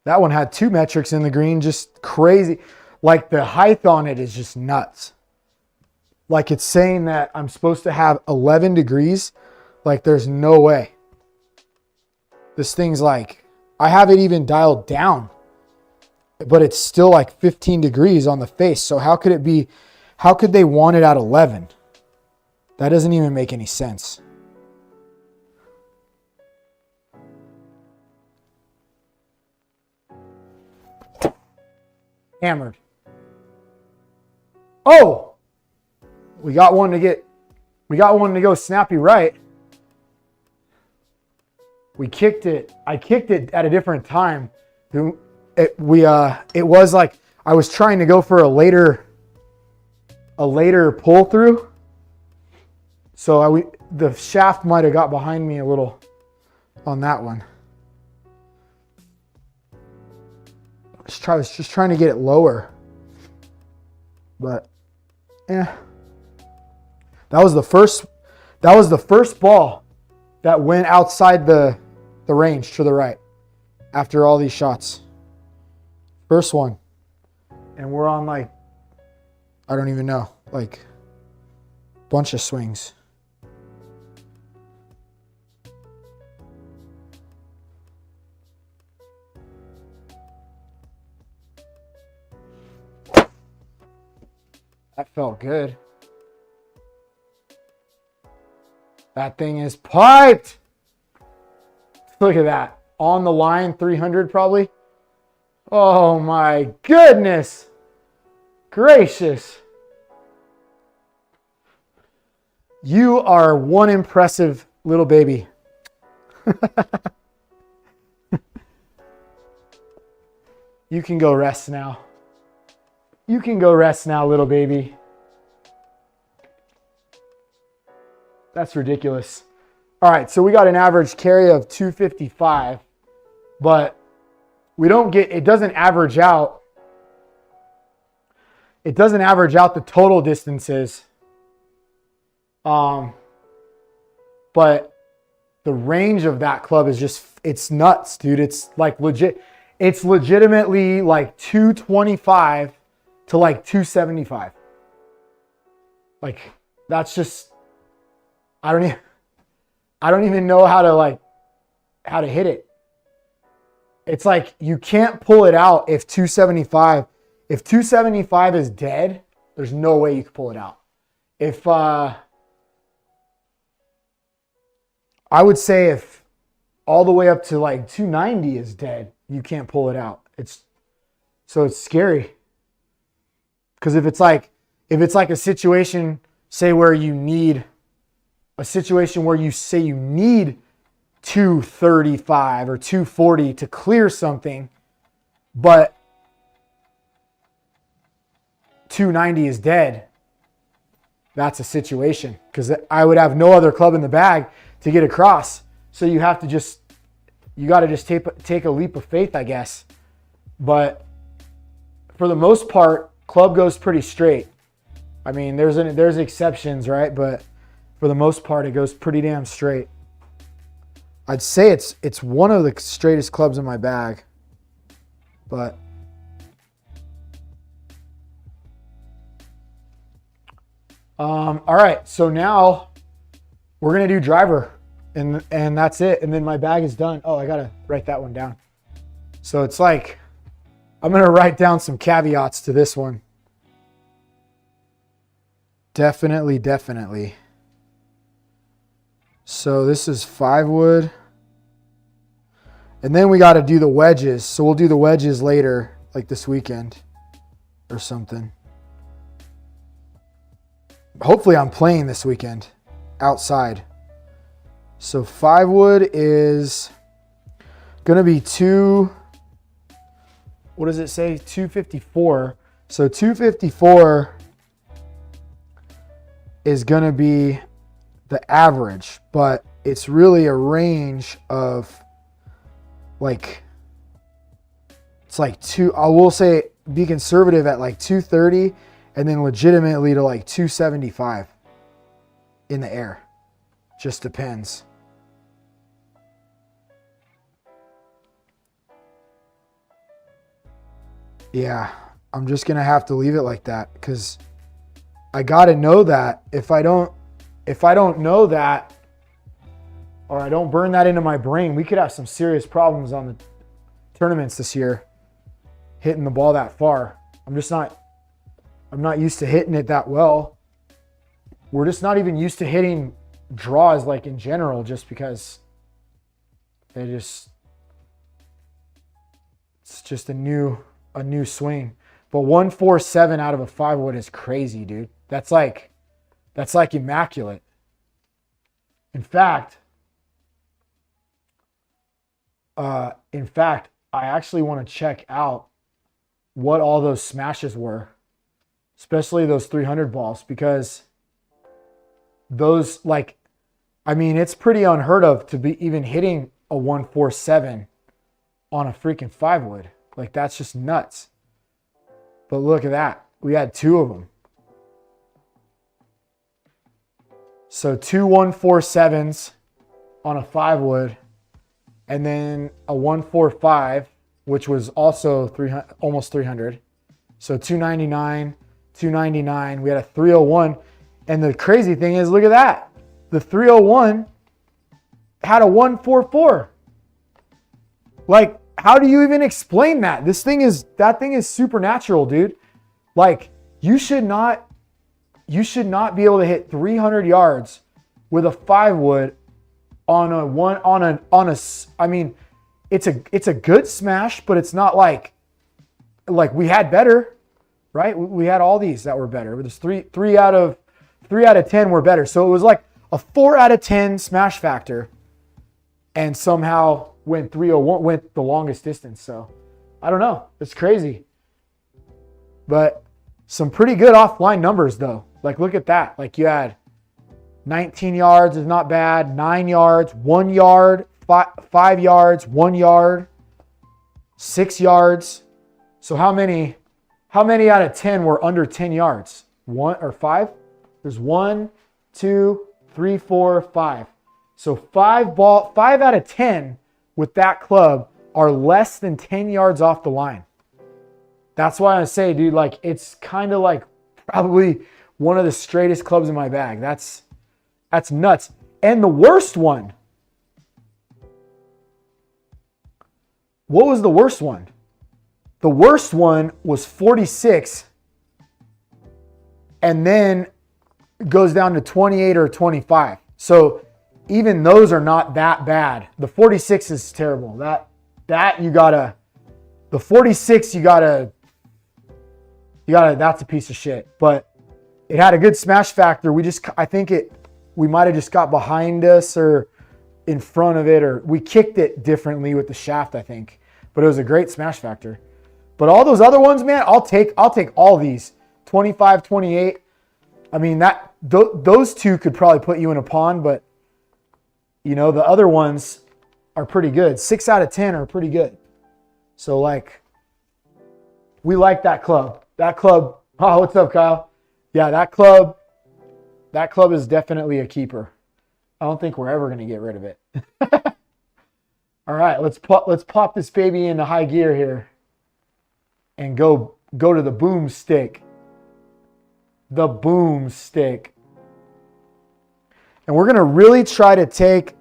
That one had 2 metrics in the green, just crazy. Like, the height on it is just nuts. Like, it's saying that I'm supposed to have 11 degrees. Like, there's no way. This thing's like, I have it even dialed down, but it's still like 15 degrees on the face. So how could they want it at 11? That doesn't even make any sense. Hammered. Oh, we got one to go snappy right. I kicked it at a different time. It was like I was trying to go for a later pull through. So the shaft might have got behind me a little on that one. I was just trying to get it lower. But yeah. That was the first ball that went outside the range to the right after all these shots. First one. And we're on like, I don't even know, like bunch of swings. That felt good. That thing is piped. Look at that. On the line, 300 probably. Oh my goodness. Gracious. You are one impressive little baby. You can go rest now. You can go rest now, little baby. That's ridiculous. All right, so we got an average carry of 255, but it doesn't average out. It doesn't average out the total distances. But the range of that club is it's nuts, dude. It's like legit. It's legitimately like 225 to like 275. Like, that's just, I don't even know how to hit it. It's like you can't pull it out if 275 is dead, there's no way you can pull it out. If I would say if all the way up to like 290 is dead, you can't pull it out. It's scary. Because if it's like a situation, say where you need a situation where you say you need 235 or 240 to clear something, but 290 is dead, that's a situation. Because I would have no other club in the bag to get across. So you got to just take a leap of faith, I guess. But for the most part, club goes pretty straight. I mean, there's exceptions, right? But for the most part, it goes pretty damn straight. I'd say it's one of the straightest clubs in my bag. But all right, so now we're gonna do driver, and that's it. And then my bag is done. Oh, I gotta write that one down. So it's like, I'm going to write down some caveats to this one. Definitely. So this is 5 wood. And then we got to do the wedges. So we'll do the wedges later, like this weekend or something. Hopefully I'm playing this weekend outside. So 5 wood is going to be what does it say? 254. So 254 is going to be the average, but it's really a range of like, it's like I will say be conservative at like 230 and then legitimately to like 275 in the air. Just depends. Yeah, I'm just going to have to leave it like that because I got to know that if I don't know that, or I don't burn that into my brain, we could have some serious problems on the tournaments this year, hitting the ball that far. I'm not used to hitting it that well. We're just not even used to hitting draws like in general, just because it's just a new swing. But 147 out of a 5 wood is crazy, dude. That's like immaculate. In fact, I actually want to check out what all those smashes were, especially those 300 balls, because those, like, I mean, it's pretty unheard of to be even hitting a 147 on a freaking 5 wood. Like, that's just nuts. But look at that. We had 2 of them. So 2 147s on a 5 wood, and then a 145, which was also almost 300. So 299, 299. We had a 301. And the crazy thing is, look at that. The 301 had a 144. Like, how do you even explain that? That thing is supernatural, dude. Like, you should not be able to hit 300 yards with a 5 wood I mean, it's a good smash, but it's not like we had better, right? We had all these that were better. There's 3 out of 10 were better. So it was like a 4 out of 10 smash factor, and somehow went 301, went the longest distance. So I don't know. It's crazy. But some pretty good offline numbers though. Like, look at that. Like, you had 19 yards is not bad, 9 yards, 1 yard, 5 yards, 1 yard, 6 yards. So how many out of 10 were under 10 yards? 1 or 5? There's 1, 2, 3, 4, 5. So 5 out of 10 with that club are less than 10 yards off the line. That's why I say, dude, like, it's kind of like probably one of the straightest clubs in my bag. That's nuts. And the worst one. What was the worst one? The worst one was 46, and then goes down to 28 or 25. So even those are not that bad. The 46 is terrible. The 46 that's a piece of shit. But it had a good smash factor. We might have just got behind us or in front of it, or we kicked it differently with the shaft, I think. But it was a great smash factor. But all those other ones, man, I'll take all these. 25, 28. I mean, those 2 could probably put you in a pond, but the other ones are pretty good. 6 out of 10 are pretty good. So, like, we like that club. That club. Oh, what's up, Kyle? Yeah, that club is definitely a keeper. I don't think we're ever going to get rid of it. All right, let's pop this baby into high gear here and go to the boomstick. The boomstick. And we're going to really try to take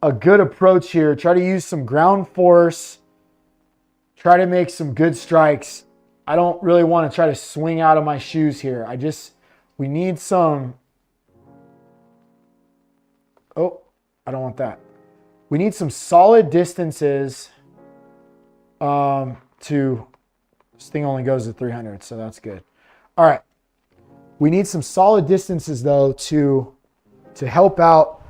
a good approach here. Try to use some ground force. Try to make some good strikes. I don't really want to try to swing out of my shoes here. We need some. Oh, I don't want that. We need some solid distances to, this thing only goes to 300, so that's good. All right. We need some solid distances though to help out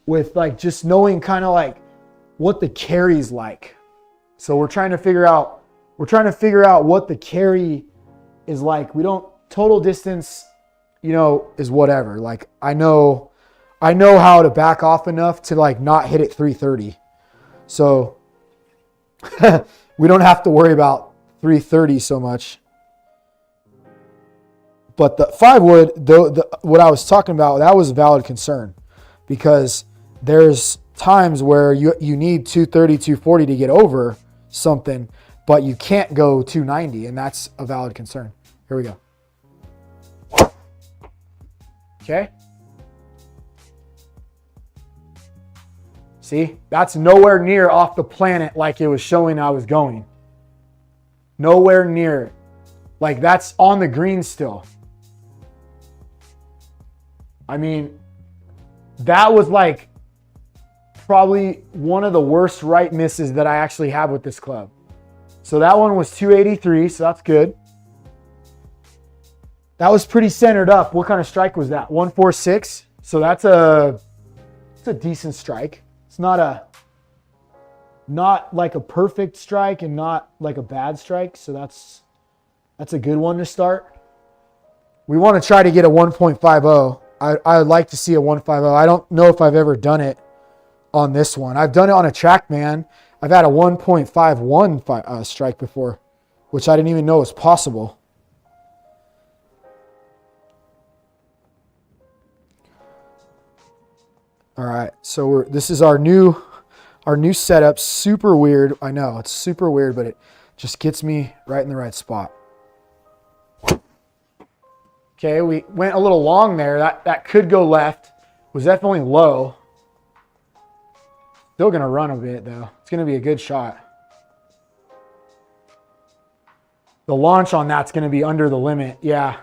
with like just knowing kind of like what the carry's like. So we're trying to figure out what the carry is like. We don't, total distance, you know, is whatever. Like I know how to back off enough to like not hit it 330. So we don't have to worry about 330 so much. But the 5 wood, what I was talking about, that was a valid concern because there's times where you need 230, 240 to get over something, but you can't go 290, and that's a valid concern. Here we go. Okay. See, that's nowhere near off the planet like it was showing I was going. Nowhere near it. Like that's on the green still. I mean, that was like probably one of the worst right misses that I actually have with this club. So that one was 283, so that's good. That was pretty centered up. What kind of strike was that? 146. So it's a decent strike. It's not like a perfect strike and not like a bad strike. So that's a good one to start. We want to try to get a 1.50. I would like to see a 1.50. I don't know if I've ever done it on this one. I've done it on a TrackMan. I've had a 1.51 strike before, which I didn't even know was possible. All right, so this is our new setup. Super weird. I know it's super weird, but it just gets me right in the right spot. Okay, we went a little long there. That could go left. Was definitely low. Still gonna run a bit though. It's gonna be a good shot. The launch on that's gonna be under the limit. Yeah,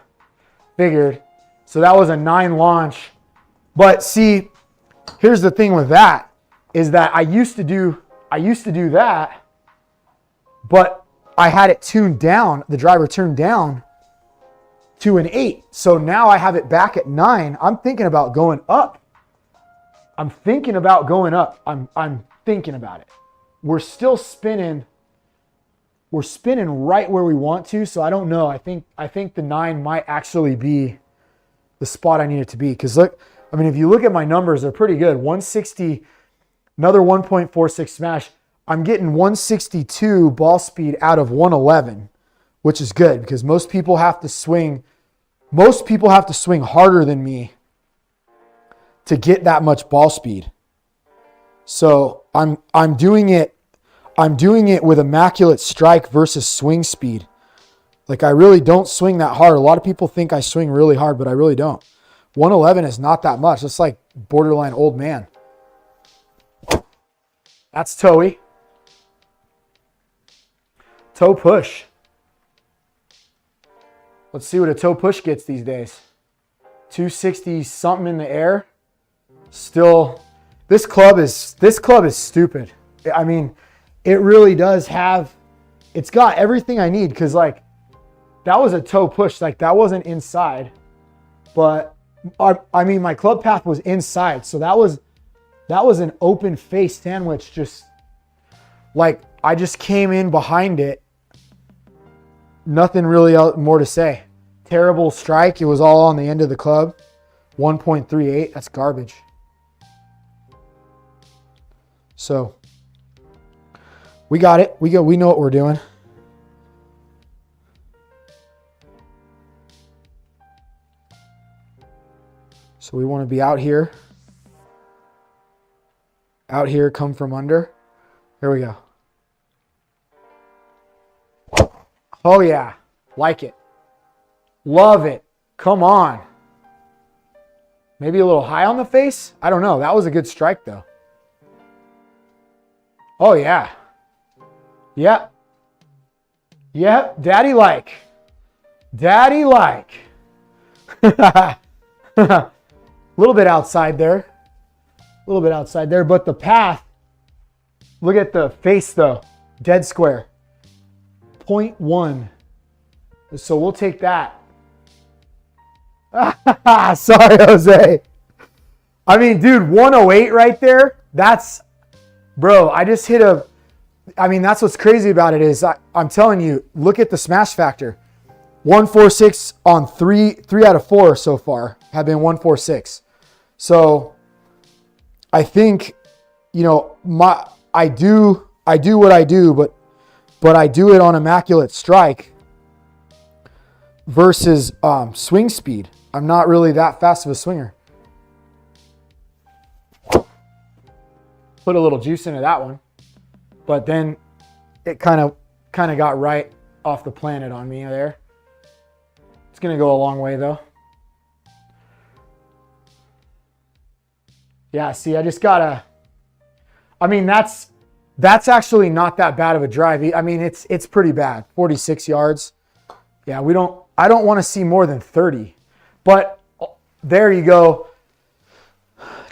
figured. So that was a 9 launch. But see, here's the thing with that is that I used to do that, but I had it tuned down, the driver tuned down to an 8. So now I have it back at 9. I'm thinking about going up. I'm thinking about thinking about it. We're still spinning. We're spinning right where we want to. So I don't know. I think the 9 might actually be the spot I need it to be. Because look, I mean, if you look at my numbers, they're pretty good. 160, another 1.46 smash. I'm getting 162 ball speed out of 111, which is good because most people have to swing harder than me to get that much ball speed. So I'm doing it with immaculate strike versus swing speed. Like I really don't swing that hard. A lot of people think I swing really hard, but I really don't. 111 is not that much. It's like borderline old man. That's toey. Toe push. Let's see what a toe push gets these days. 260 something in the air. Still, this club is stupid. I mean, it really does have, it's got everything I need because like that was a toe push. Like that wasn't inside, but I mean, my club path was inside. So that was an open face sandwich. Just like I just came in behind it. Nothing really more to say. Terrible strike. It was all on the end of the club. 1.38. That's garbage. So we got it. We know what we're doing. So we want to be out here. Out here, come from under. Here we go. Oh yeah, like it. Love it. Come on. Maybe a little high on the face? I don't know. That was a good strike though. Oh yeah. Yep. Yep. Daddy like. Daddy like. A little bit outside there. little bit outside there, but the path, look at the face though, dead square, 0.1. So we'll take that. Sorry, Jose. I mean, dude, 108 right there. That's, bro, I just hit a, I mean, that's what's crazy about it is I'm telling you, look at the smash factor. 146 on three out of 4 so far have been 146. So I think, you know, I do what I do, but I do it on immaculate strike versus swing speed. I'm not really that fast of a swinger. Put a little juice into that one, but then it kind of got right off the planet on me there. It's gonna go a long way though. Yeah, see, I just gotta. I mean, that's actually not that bad of a drive. I mean, it's pretty bad. 46 yards. Yeah, I don't want to see more than 30. But there you go.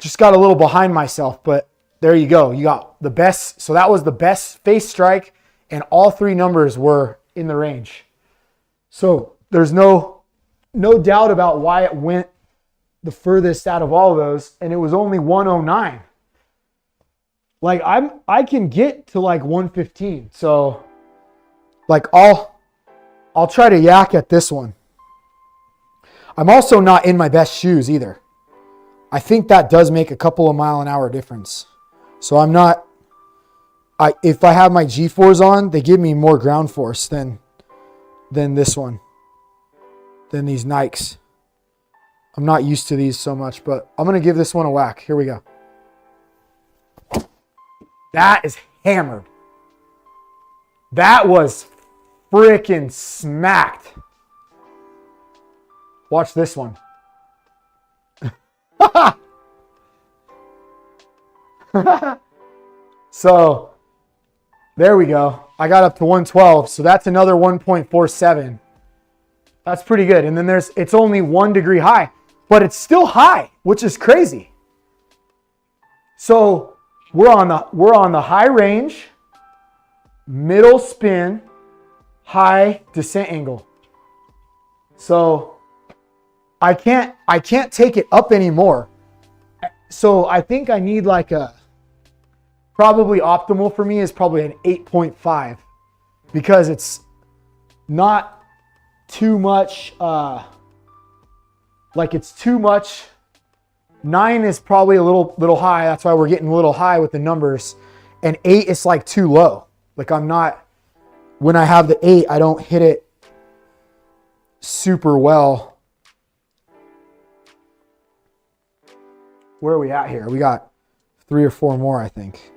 Just got a little behind myself, but there you go. You got the best. So that was the best face strike, and all 3 numbers were in the range. So there's no doubt about why it went the furthest out of all of those, and it was only 109. Like I can get to like 115. So like I'll try to yak at this one. I'm also not in my best shoes either. I think that does make a couple of mile-an-hour difference. So I'm not, if I have my G4s on, they give me more ground force than this one, than these Nikes. I'm not used to these so much, but I'm going to give this one a whack. Here we go. That is hammered. That was freaking smacked. Watch this one. So there we go. I got up to 112. So that's another 1.47. That's pretty good. And then it's only 1 degree high, but it's still high, which is crazy. So we're on the high range, middle spin, high descent angle. So I can't take it up anymore. So I think I need like probably optimal for me is probably an 8.5 because it's not too much, like it's too much. 9 is probably a little high. That's why we're getting a little high with the numbers. And 8 is like too low. Like I'm not, when I have the 8, I don't hit it super well. Where are we at here? We got 3 or 4 more, I think.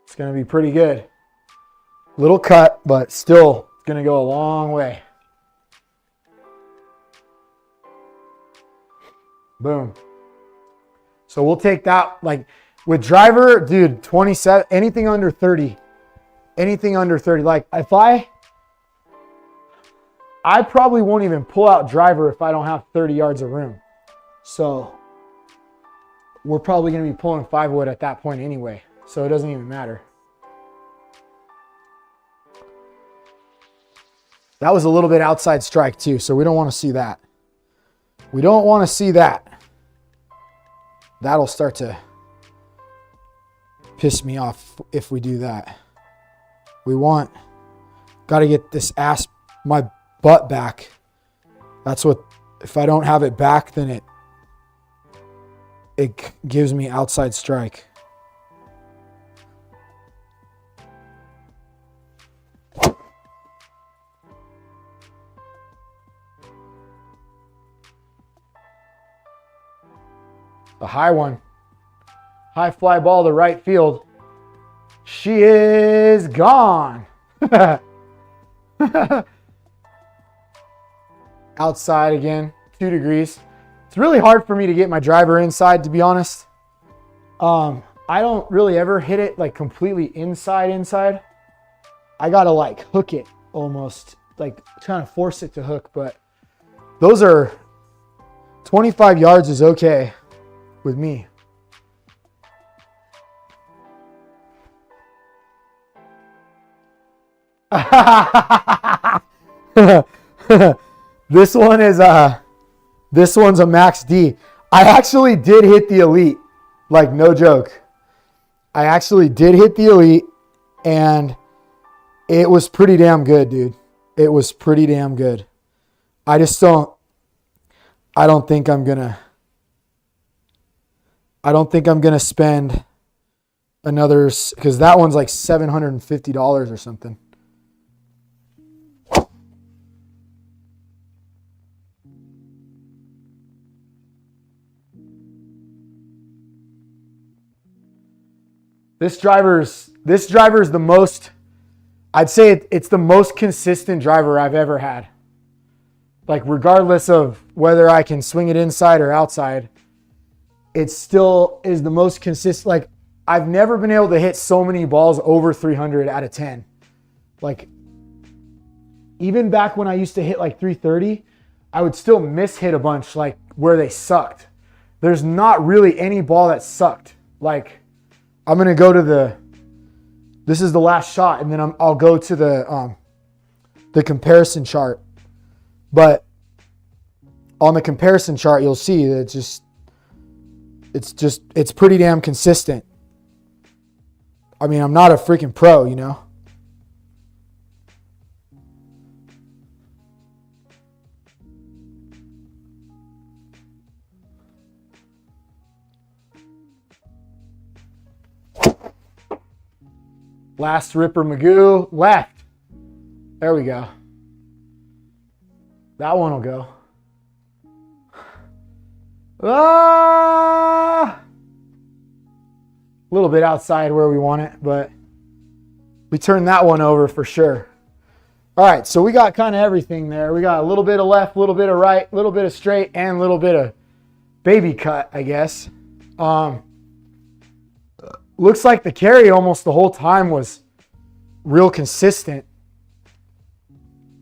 It's going to be pretty good. Little cut, but still going to go a long way. Boom. So we'll take that, like with driver, dude, 27, anything under 30. Anything under 30. Like if I probably won't even pull out driver if I don't have 30 yards of room. So we're probably going to be pulling 5-wood at that point anyway. So it doesn't even matter. That was a little bit outside strike too, so we don't want to see that. We don't want to see that. That'll start to piss me off if we do that. Got to get my butt back. That's what, if I don't have it back, then it gives me outside strike. The high one. High fly ball to right field. She is gone. Outside again. 2 degrees. It's really hard for me to get my driver inside, to be honest. I don't really ever hit it like completely inside. I gotta like hook it almost, like trying to force it to hook, but those are 25 yards is okay with me. This one's a max D. I actually did hit the elite, like no joke. I actually did hit the elite, and it was pretty damn good, dude. It was pretty damn good. I don't think I'm gonna spend another, because that one's like $750 or something. This driver's the most, I'd say it's the most consistent driver I've ever had. Like regardless of whether I can swing it inside or outside, it still is the most consistent. Like I've never been able to hit so many balls over 300 out of 10. Like even back when I used to hit like 330, I would still miss hit a bunch like where they sucked. There's not really any ball that sucked. Like I'm going to go to this is the last shot, and then I'll go to the comparison chart. But on the comparison chart, you'll see that it's pretty damn consistent. I mean, I'm not a freaking pro, you know? Last Ripper Magoo left. There we go. That one will go. A little bit outside where we want it, but we turned that one over for sure. All right, so we got kind of everything there. We got a little bit of left, a little bit of right, a little bit of straight, and a little bit of baby cut, I guess. Looks like the carry almost the whole time was real consistent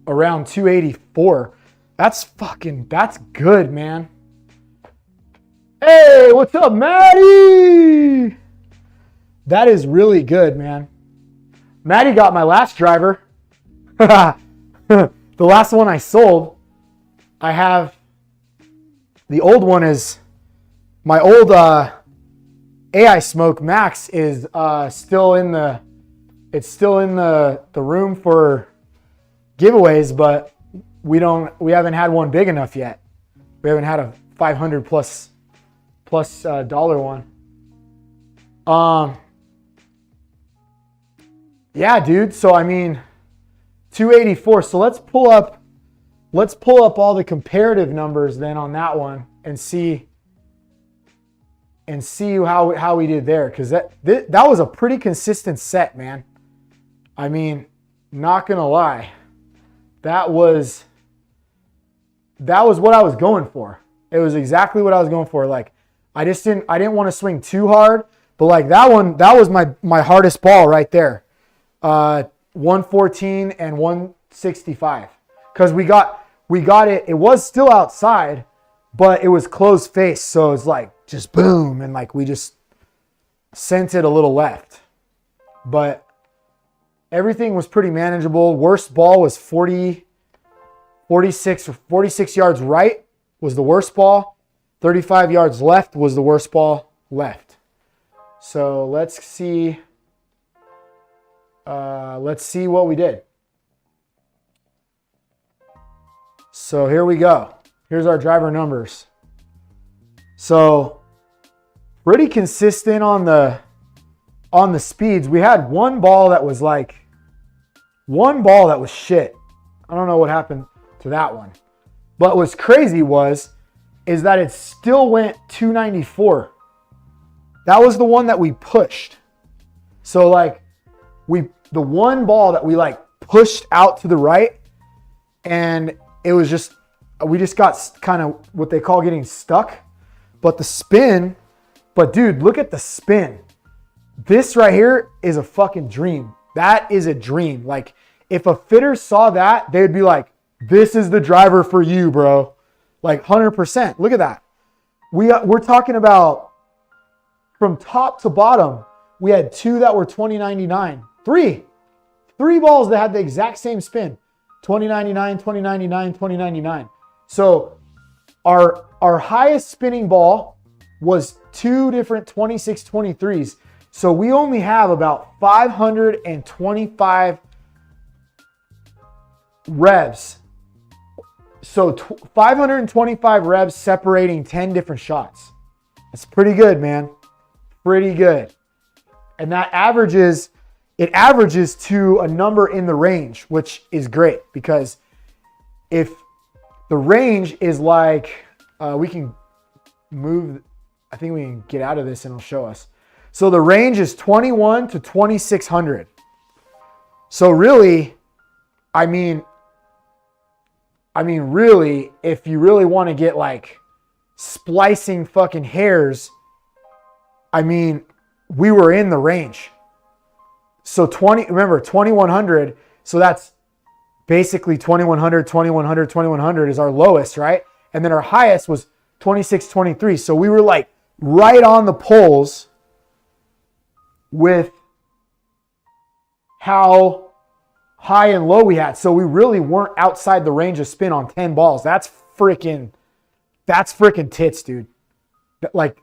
around 284. That's good, man. Hey, what's up, Maddie? That is really good, man. Maddie got my last driver. The last one I sold. I have, the old one is, my old AI Smoke Max is still in the room for giveaways, but we haven't had one big enough yet. We haven't had a 500 plus dollar one. Yeah, dude. So I mean, 284. So let's pull up all the comparative numbers then on that one and see how we did there, because that was a pretty consistent set, man. I mean, not gonna lie, that was what I was going for. It was exactly what I was going for. Like I didn't want to swing too hard, but like that was my hardest ball right there. 114 and 165, because we got it. It was still outside, but it was closed face, so it's like just boom, and like we just sent it a little left, but everything was pretty manageable. Worst ball was 46 yards right was the worst ball. 35 yards left was the worst ball left. So let's see what we did. So here we go. Here's our driver numbers. So pretty consistent on the speeds. We had one ball that was shit. I don't know what happened to that one. But what's crazy is that it still went 294. That was the one that we pushed. So like the one ball that we like pushed out to the right, and it was just we just got kind of what they call getting stuck. But the spin, dude, look at the spin. This right here is a fucking dream. That is a dream. Like, if a fitter saw that, they'd be like, this is the driver for you, bro. Like 100%. Look at that. We're talking about from top to bottom, we had 2 that were 2099. 3 balls that had the exact same spin. 2099, 2099, 2099. So our highest spinning ball was 2 different 2623s. So we only have about 525 revs. So 525 revs separating 10 different shots. That's pretty good, man. Pretty good. And that averages to a number in the range, which is great, because if the range is like, we can move, I think we can get out of this and it'll show us. So the range is 21 to 2600. So really, I mean, really, if you really want to get like splicing fucking hairs, I mean, we were in the range. So 2100. So that's basically 2100, 2100, 2100 is our lowest, right? And then our highest was 2623. So we were like right on the poles with how high and low we had. So we really weren't outside the range of spin on 10 balls. That's freaking tits, dude. Like,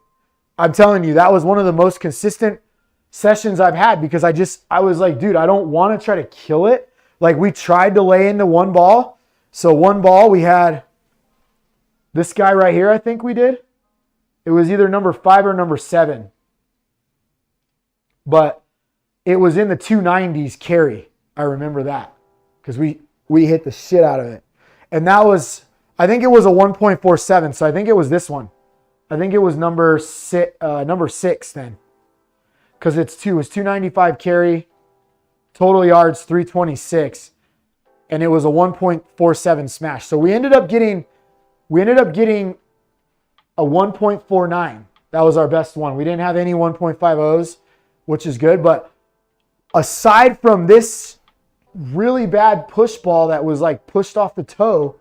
I'm telling you, that was one of the most consistent sessions I've had, because I was like, dude, I don't want to try to kill it. Like, we tried to lay into 1 ball. So 1 ball, we had this guy right here, I think we did. It was either number 5 or number 7. But it was in the 290s carry. I remember that, because we hit the shit out of it. And that was, I think it was a 1.47. So I think it was this one. I think it was number 6 then. Because it's 295 carry, total yards 326, and it was a 1.47 smash. So we ended up getting a 1.49. That was our best one. We didn't have any 1.50s, which is good. But aside from this really bad push ball that was like pushed off the toe,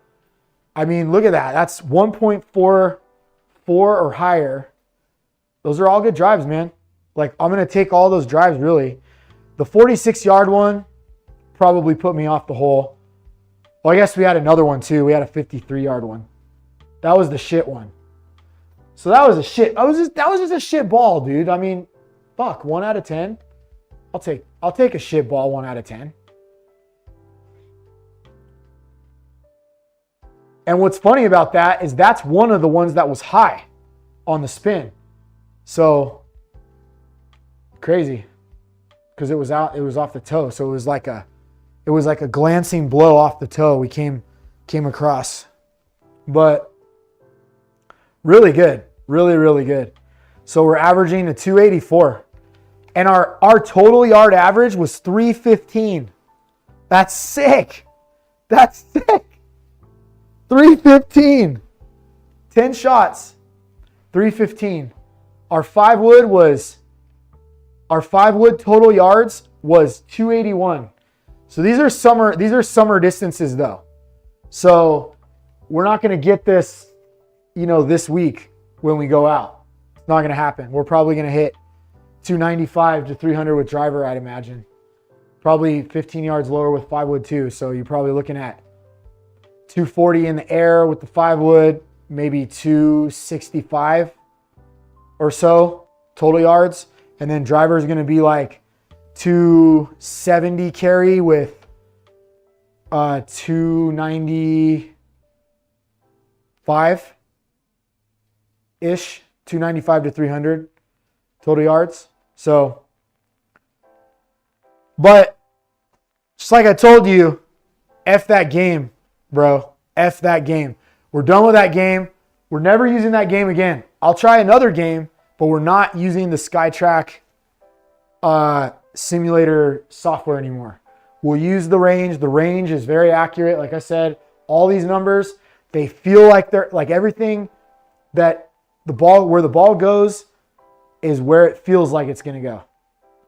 I mean, look at that. That's 1.44 or higher. Those are all good drives, man. Like, I'm going to take all those drives, really. The 46-yard one probably put me off the hole. Well, I guess we had another one, too. We had a 53-yard one. That was the shit one. So that was a shit. That was just a shit ball, dude. I mean, fuck, 1 out of 10. I'll take a shit ball 1 out of 10. And what's funny about that is that's one of the ones that was high on the spin. So crazy, because it was off the toe. So it was like a glancing blow off the toe we came across. But really good, really good. So we're averaging a 284, and our total yard average was 315. That's sick. 315. 10 shots, 315. Our 5-wood total yards was 281. So these are summer distances though. So we're not going to get this, this week when we go out. It's not going to happen. We're probably going to hit 295 to 300 with driver, I'd imagine. Probably 15 yards lower with 5-wood too. So you're probably looking at 240 in the air with the 5-wood, maybe 265 or so total yards. And then driver is going to be like 270 carry with 295-ish, 295 to 300 total yards. So, but just like I told you, F that game, bro. F that game. We're done with that game. We're never using that game again. I'll try another game, but we're not using the SkyTrak simulator software anymore. We'll use the range. The range is very accurate. Like I said, all these numbers, They feel like they're like everything that where the ball goes is where it feels like it's going to go.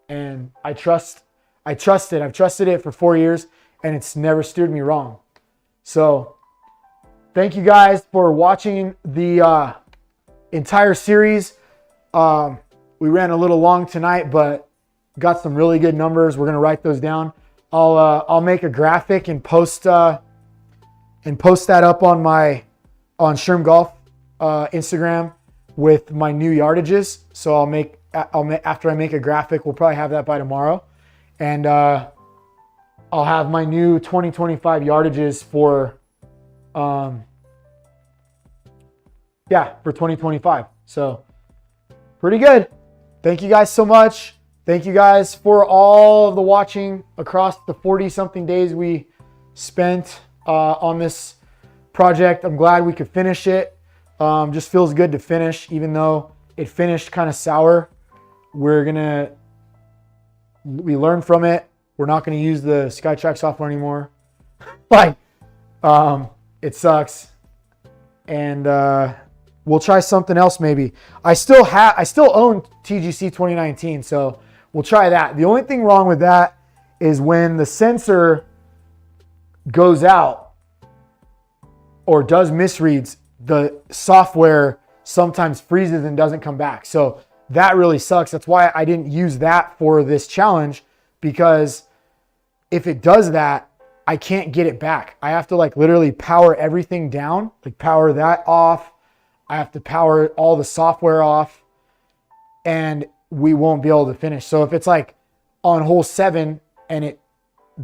And I trust it. I've trusted it for 4 years and it's never steered me wrong. So thank you guys for watching the entire series. We ran a little long tonight, but got some really good numbers. We're going to write those down. I'll make a graphic and post that up on Sherm Golf Instagram with my new yardages. So after I make a graphic, we'll probably have that by tomorrow, and I'll have my new 2025 yardages for 2025. So pretty good. Thank you guys so much. Thank you guys for all of the watching across the 40-something days we spent on this project. I'm glad we could finish it. Just feels good to finish, even though it finished kind of sour. We learned from it. We're not going to use the SkyTrak software anymore. It sucks. And we'll try something else maybe. I still own TGC 2019, so we'll try that. The only thing wrong with that is when the sensor goes out or does misreads, the software sometimes freezes and doesn't come back. So that really sucks. That's why I didn't use that for this challenge, because if it does that, I can't get it back. I have to literally power everything down, power that off. I have to power all the software off, and we won't be able to finish. So if it's on hole 7 and it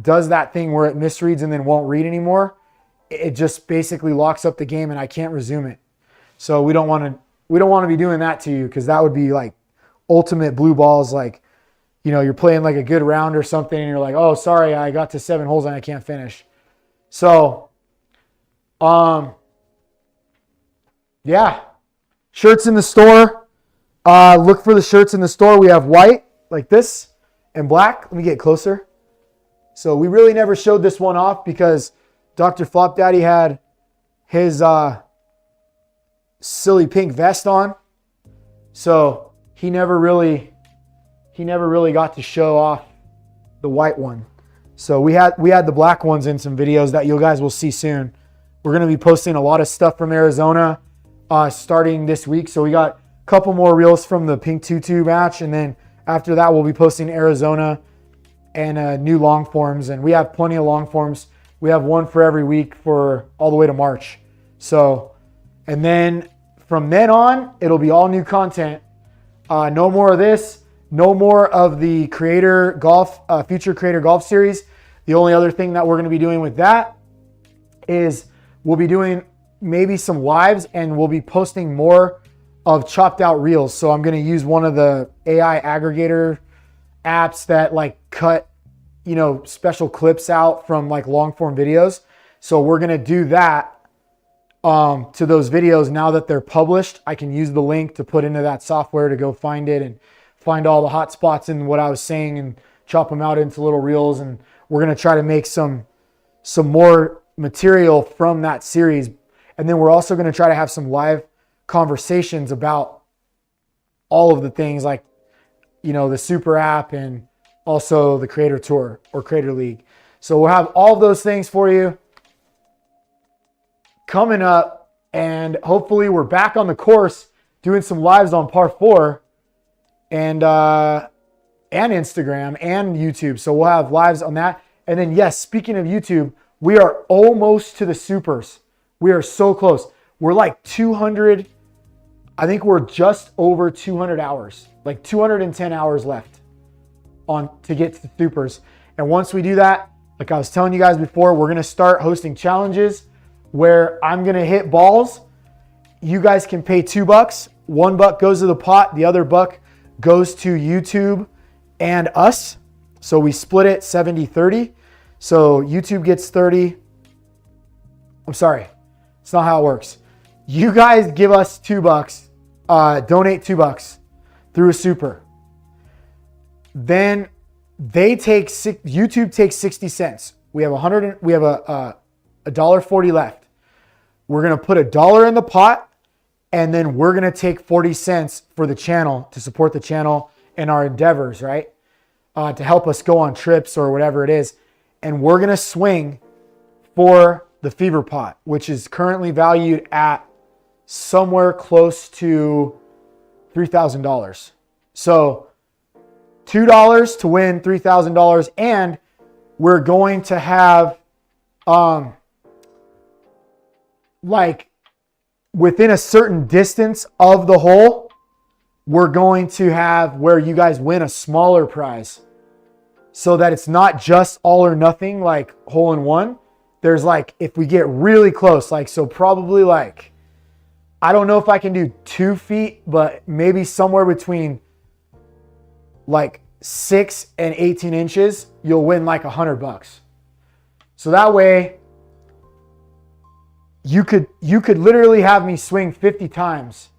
does that thing where it misreads and then won't read anymore, it just basically locks up the game and I can't resume it. So we don't want to be doing that to you, because that would be ultimate blue balls. You're playing a good round or something and you're like, oh, sorry, I got to 7 holes and I can't finish. So, yeah, shirts in the store. Look for the shirts in the store. We have white like this and black. Let me get closer. So we really never showed this one off because Dr. Flop Daddy had his silly pink vest on. So he never really got to show off the white one. So we had the black ones in some videos that you guys will see soon. We're going to be posting a lot of stuff from Arizona starting this week. So we got a couple more reels from the pink tutu match, and then after that we'll be posting Arizona and new long forms, and we have plenty of long forms. We have one for every week for all the way to March. So, and then from then on, it'll be all new content. No more of this. No more of the Creator Golf, Future Creator Golf Series. The only other thing that we're going to be doing with that is we'll be doing maybe some lives, and we'll be posting more of chopped out reels. So I'm going to use one of the AI aggregator apps that cut, special clips out from long form videos. So we're going to do that to those videos. Now that they're published, I can use the link to put into that software to go find it and find all the hot spots in what I was saying and chop them out into little reels. And we're going to try to make some more material from that series. And then we're also going to try to have some live conversations about all of the things the super app and also the Creator Tour or Creator League. So we'll have all of those things for you coming up, and hopefully we're back on the course doing some lives on par 4 and Instagram and YouTube. So we'll have lives on that. And then, yes, speaking of YouTube, we are almost to the supers. We are so close. We're 200. I think we're just over 200 hours, 210 hours left to get to the supers. And once we do that, like I was telling you guys before, we're going to start hosting challenges where I'm going to hit balls. You guys can pay $2. $1 goes to the pot. The other buck goes to YouTube and us. So we split it 70-30. So YouTube gets 30. I'm sorry. It's not how it works. You guys give us $2, donate $2 through a super. Then YouTube takes 60 cents. We have $1.40 left. we're going to put $1 in the pot, and then we're going to take 40 cents for the channel to support the channel and our endeavors, right? To help us go on trips or whatever it is. And we're going to swing for the fever pot, which is currently valued at somewhere close to $3,000. So $2 to win $3,000, and we're going to have like within a certain distance of the hole, we're going to have where you guys win a smaller prize, so that it's not just all or nothing like hole in one. There's like, if we get really close, like, so probably like, I don't know if I can do 2 feet, but maybe somewhere between like 6 and 18 inches, you'll win like $100. So that way you could literally have me swing 50 times.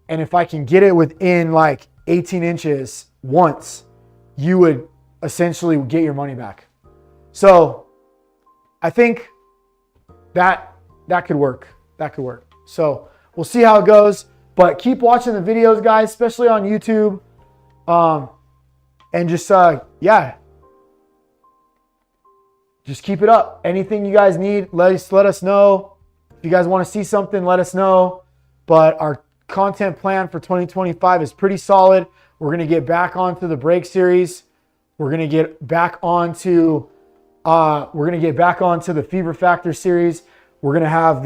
And if I can get it within like 18 inches once, you would essentially get your money back. So I think that could work. That could work. So we'll see how it goes, but keep watching the videos, guys, especially on YouTube. And just, yeah, just keep it up. Anything you guys need, let us know. If you guys want to see something, let us know. But our content plan for 2025 is pretty solid. We're going to get back onto the break series. We're going to get back onto the Fever Factor series. We're going to have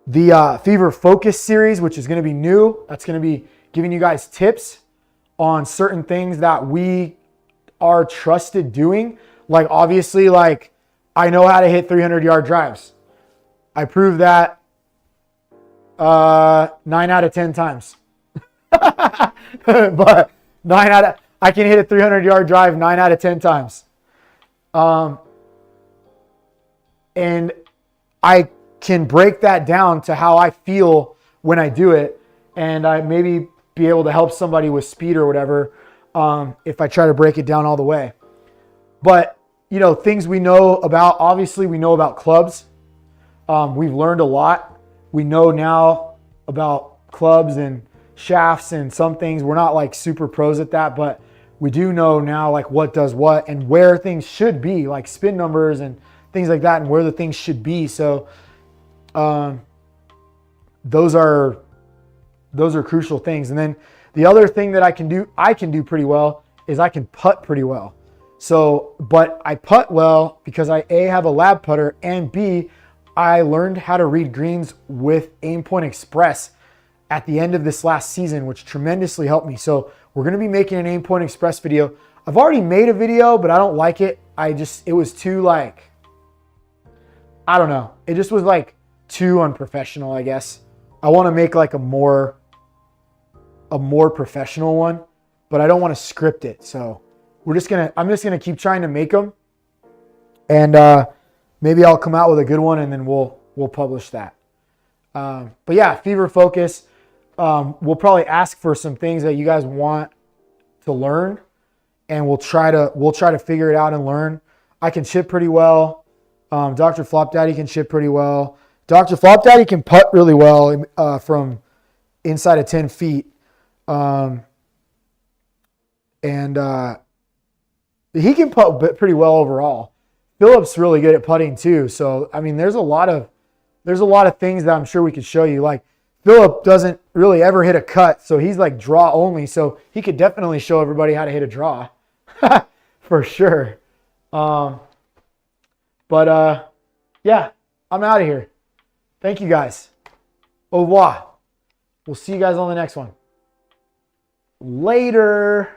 the Fever Focus series, which is going to be new. That's going to be giving you guys tips on certain things that we are trusted doing. Like, obviously, like, I know how to hit 300-yard drives. I proved that 9 out of 10 times. But I can hit a 300-yard drive 9 out of 10 times. And I can break that down to how I feel when I do it, and I maybe be able to help somebody with speed or whatever, if I try to break it down all the way. But, you know, things we know about, obviously we know about clubs. We've learned a lot. We know now about clubs and shafts and some things. We're not like super pros at that, but we do know now like what does what and where things should be, like spin numbers and things like that, and where the things should be. So those are crucial things. And then the other thing that I can do pretty well is I can putt pretty well. So, but I putt well because I A, have a lab putter, and B, I learned how to read greens with Aim Point Express at the end of this last season, which tremendously helped me. So we're going to be making an Aim Point Express video. I've already made a video, but I don't like it. It was too like, I don't know. It just was like too unprofessional, I guess. I want to make like a more professional one, but I don't want to script it. So I'm just going to keep trying to make them, and maybe I'll come out with a good one, and then we'll publish that. But yeah, Fever Focus. We'll probably ask for some things that you guys want to learn, and we'll try to figure it out and learn. I can chip pretty well. Dr. Flop Daddy can chip pretty well. Dr. Flop Daddy can putt really well from inside of 10 feet. And he can putt pretty well overall. Philip's really good at putting too. So, I mean, there's a lot of things that I'm sure we could show you. Like, Philip doesn't really ever hit a cut, so he's like draw only. So he could definitely show everybody how to hit a draw for sure. Yeah, I'm out of here. Thank you guys. Au revoir. We'll see you guys on the next one. Later.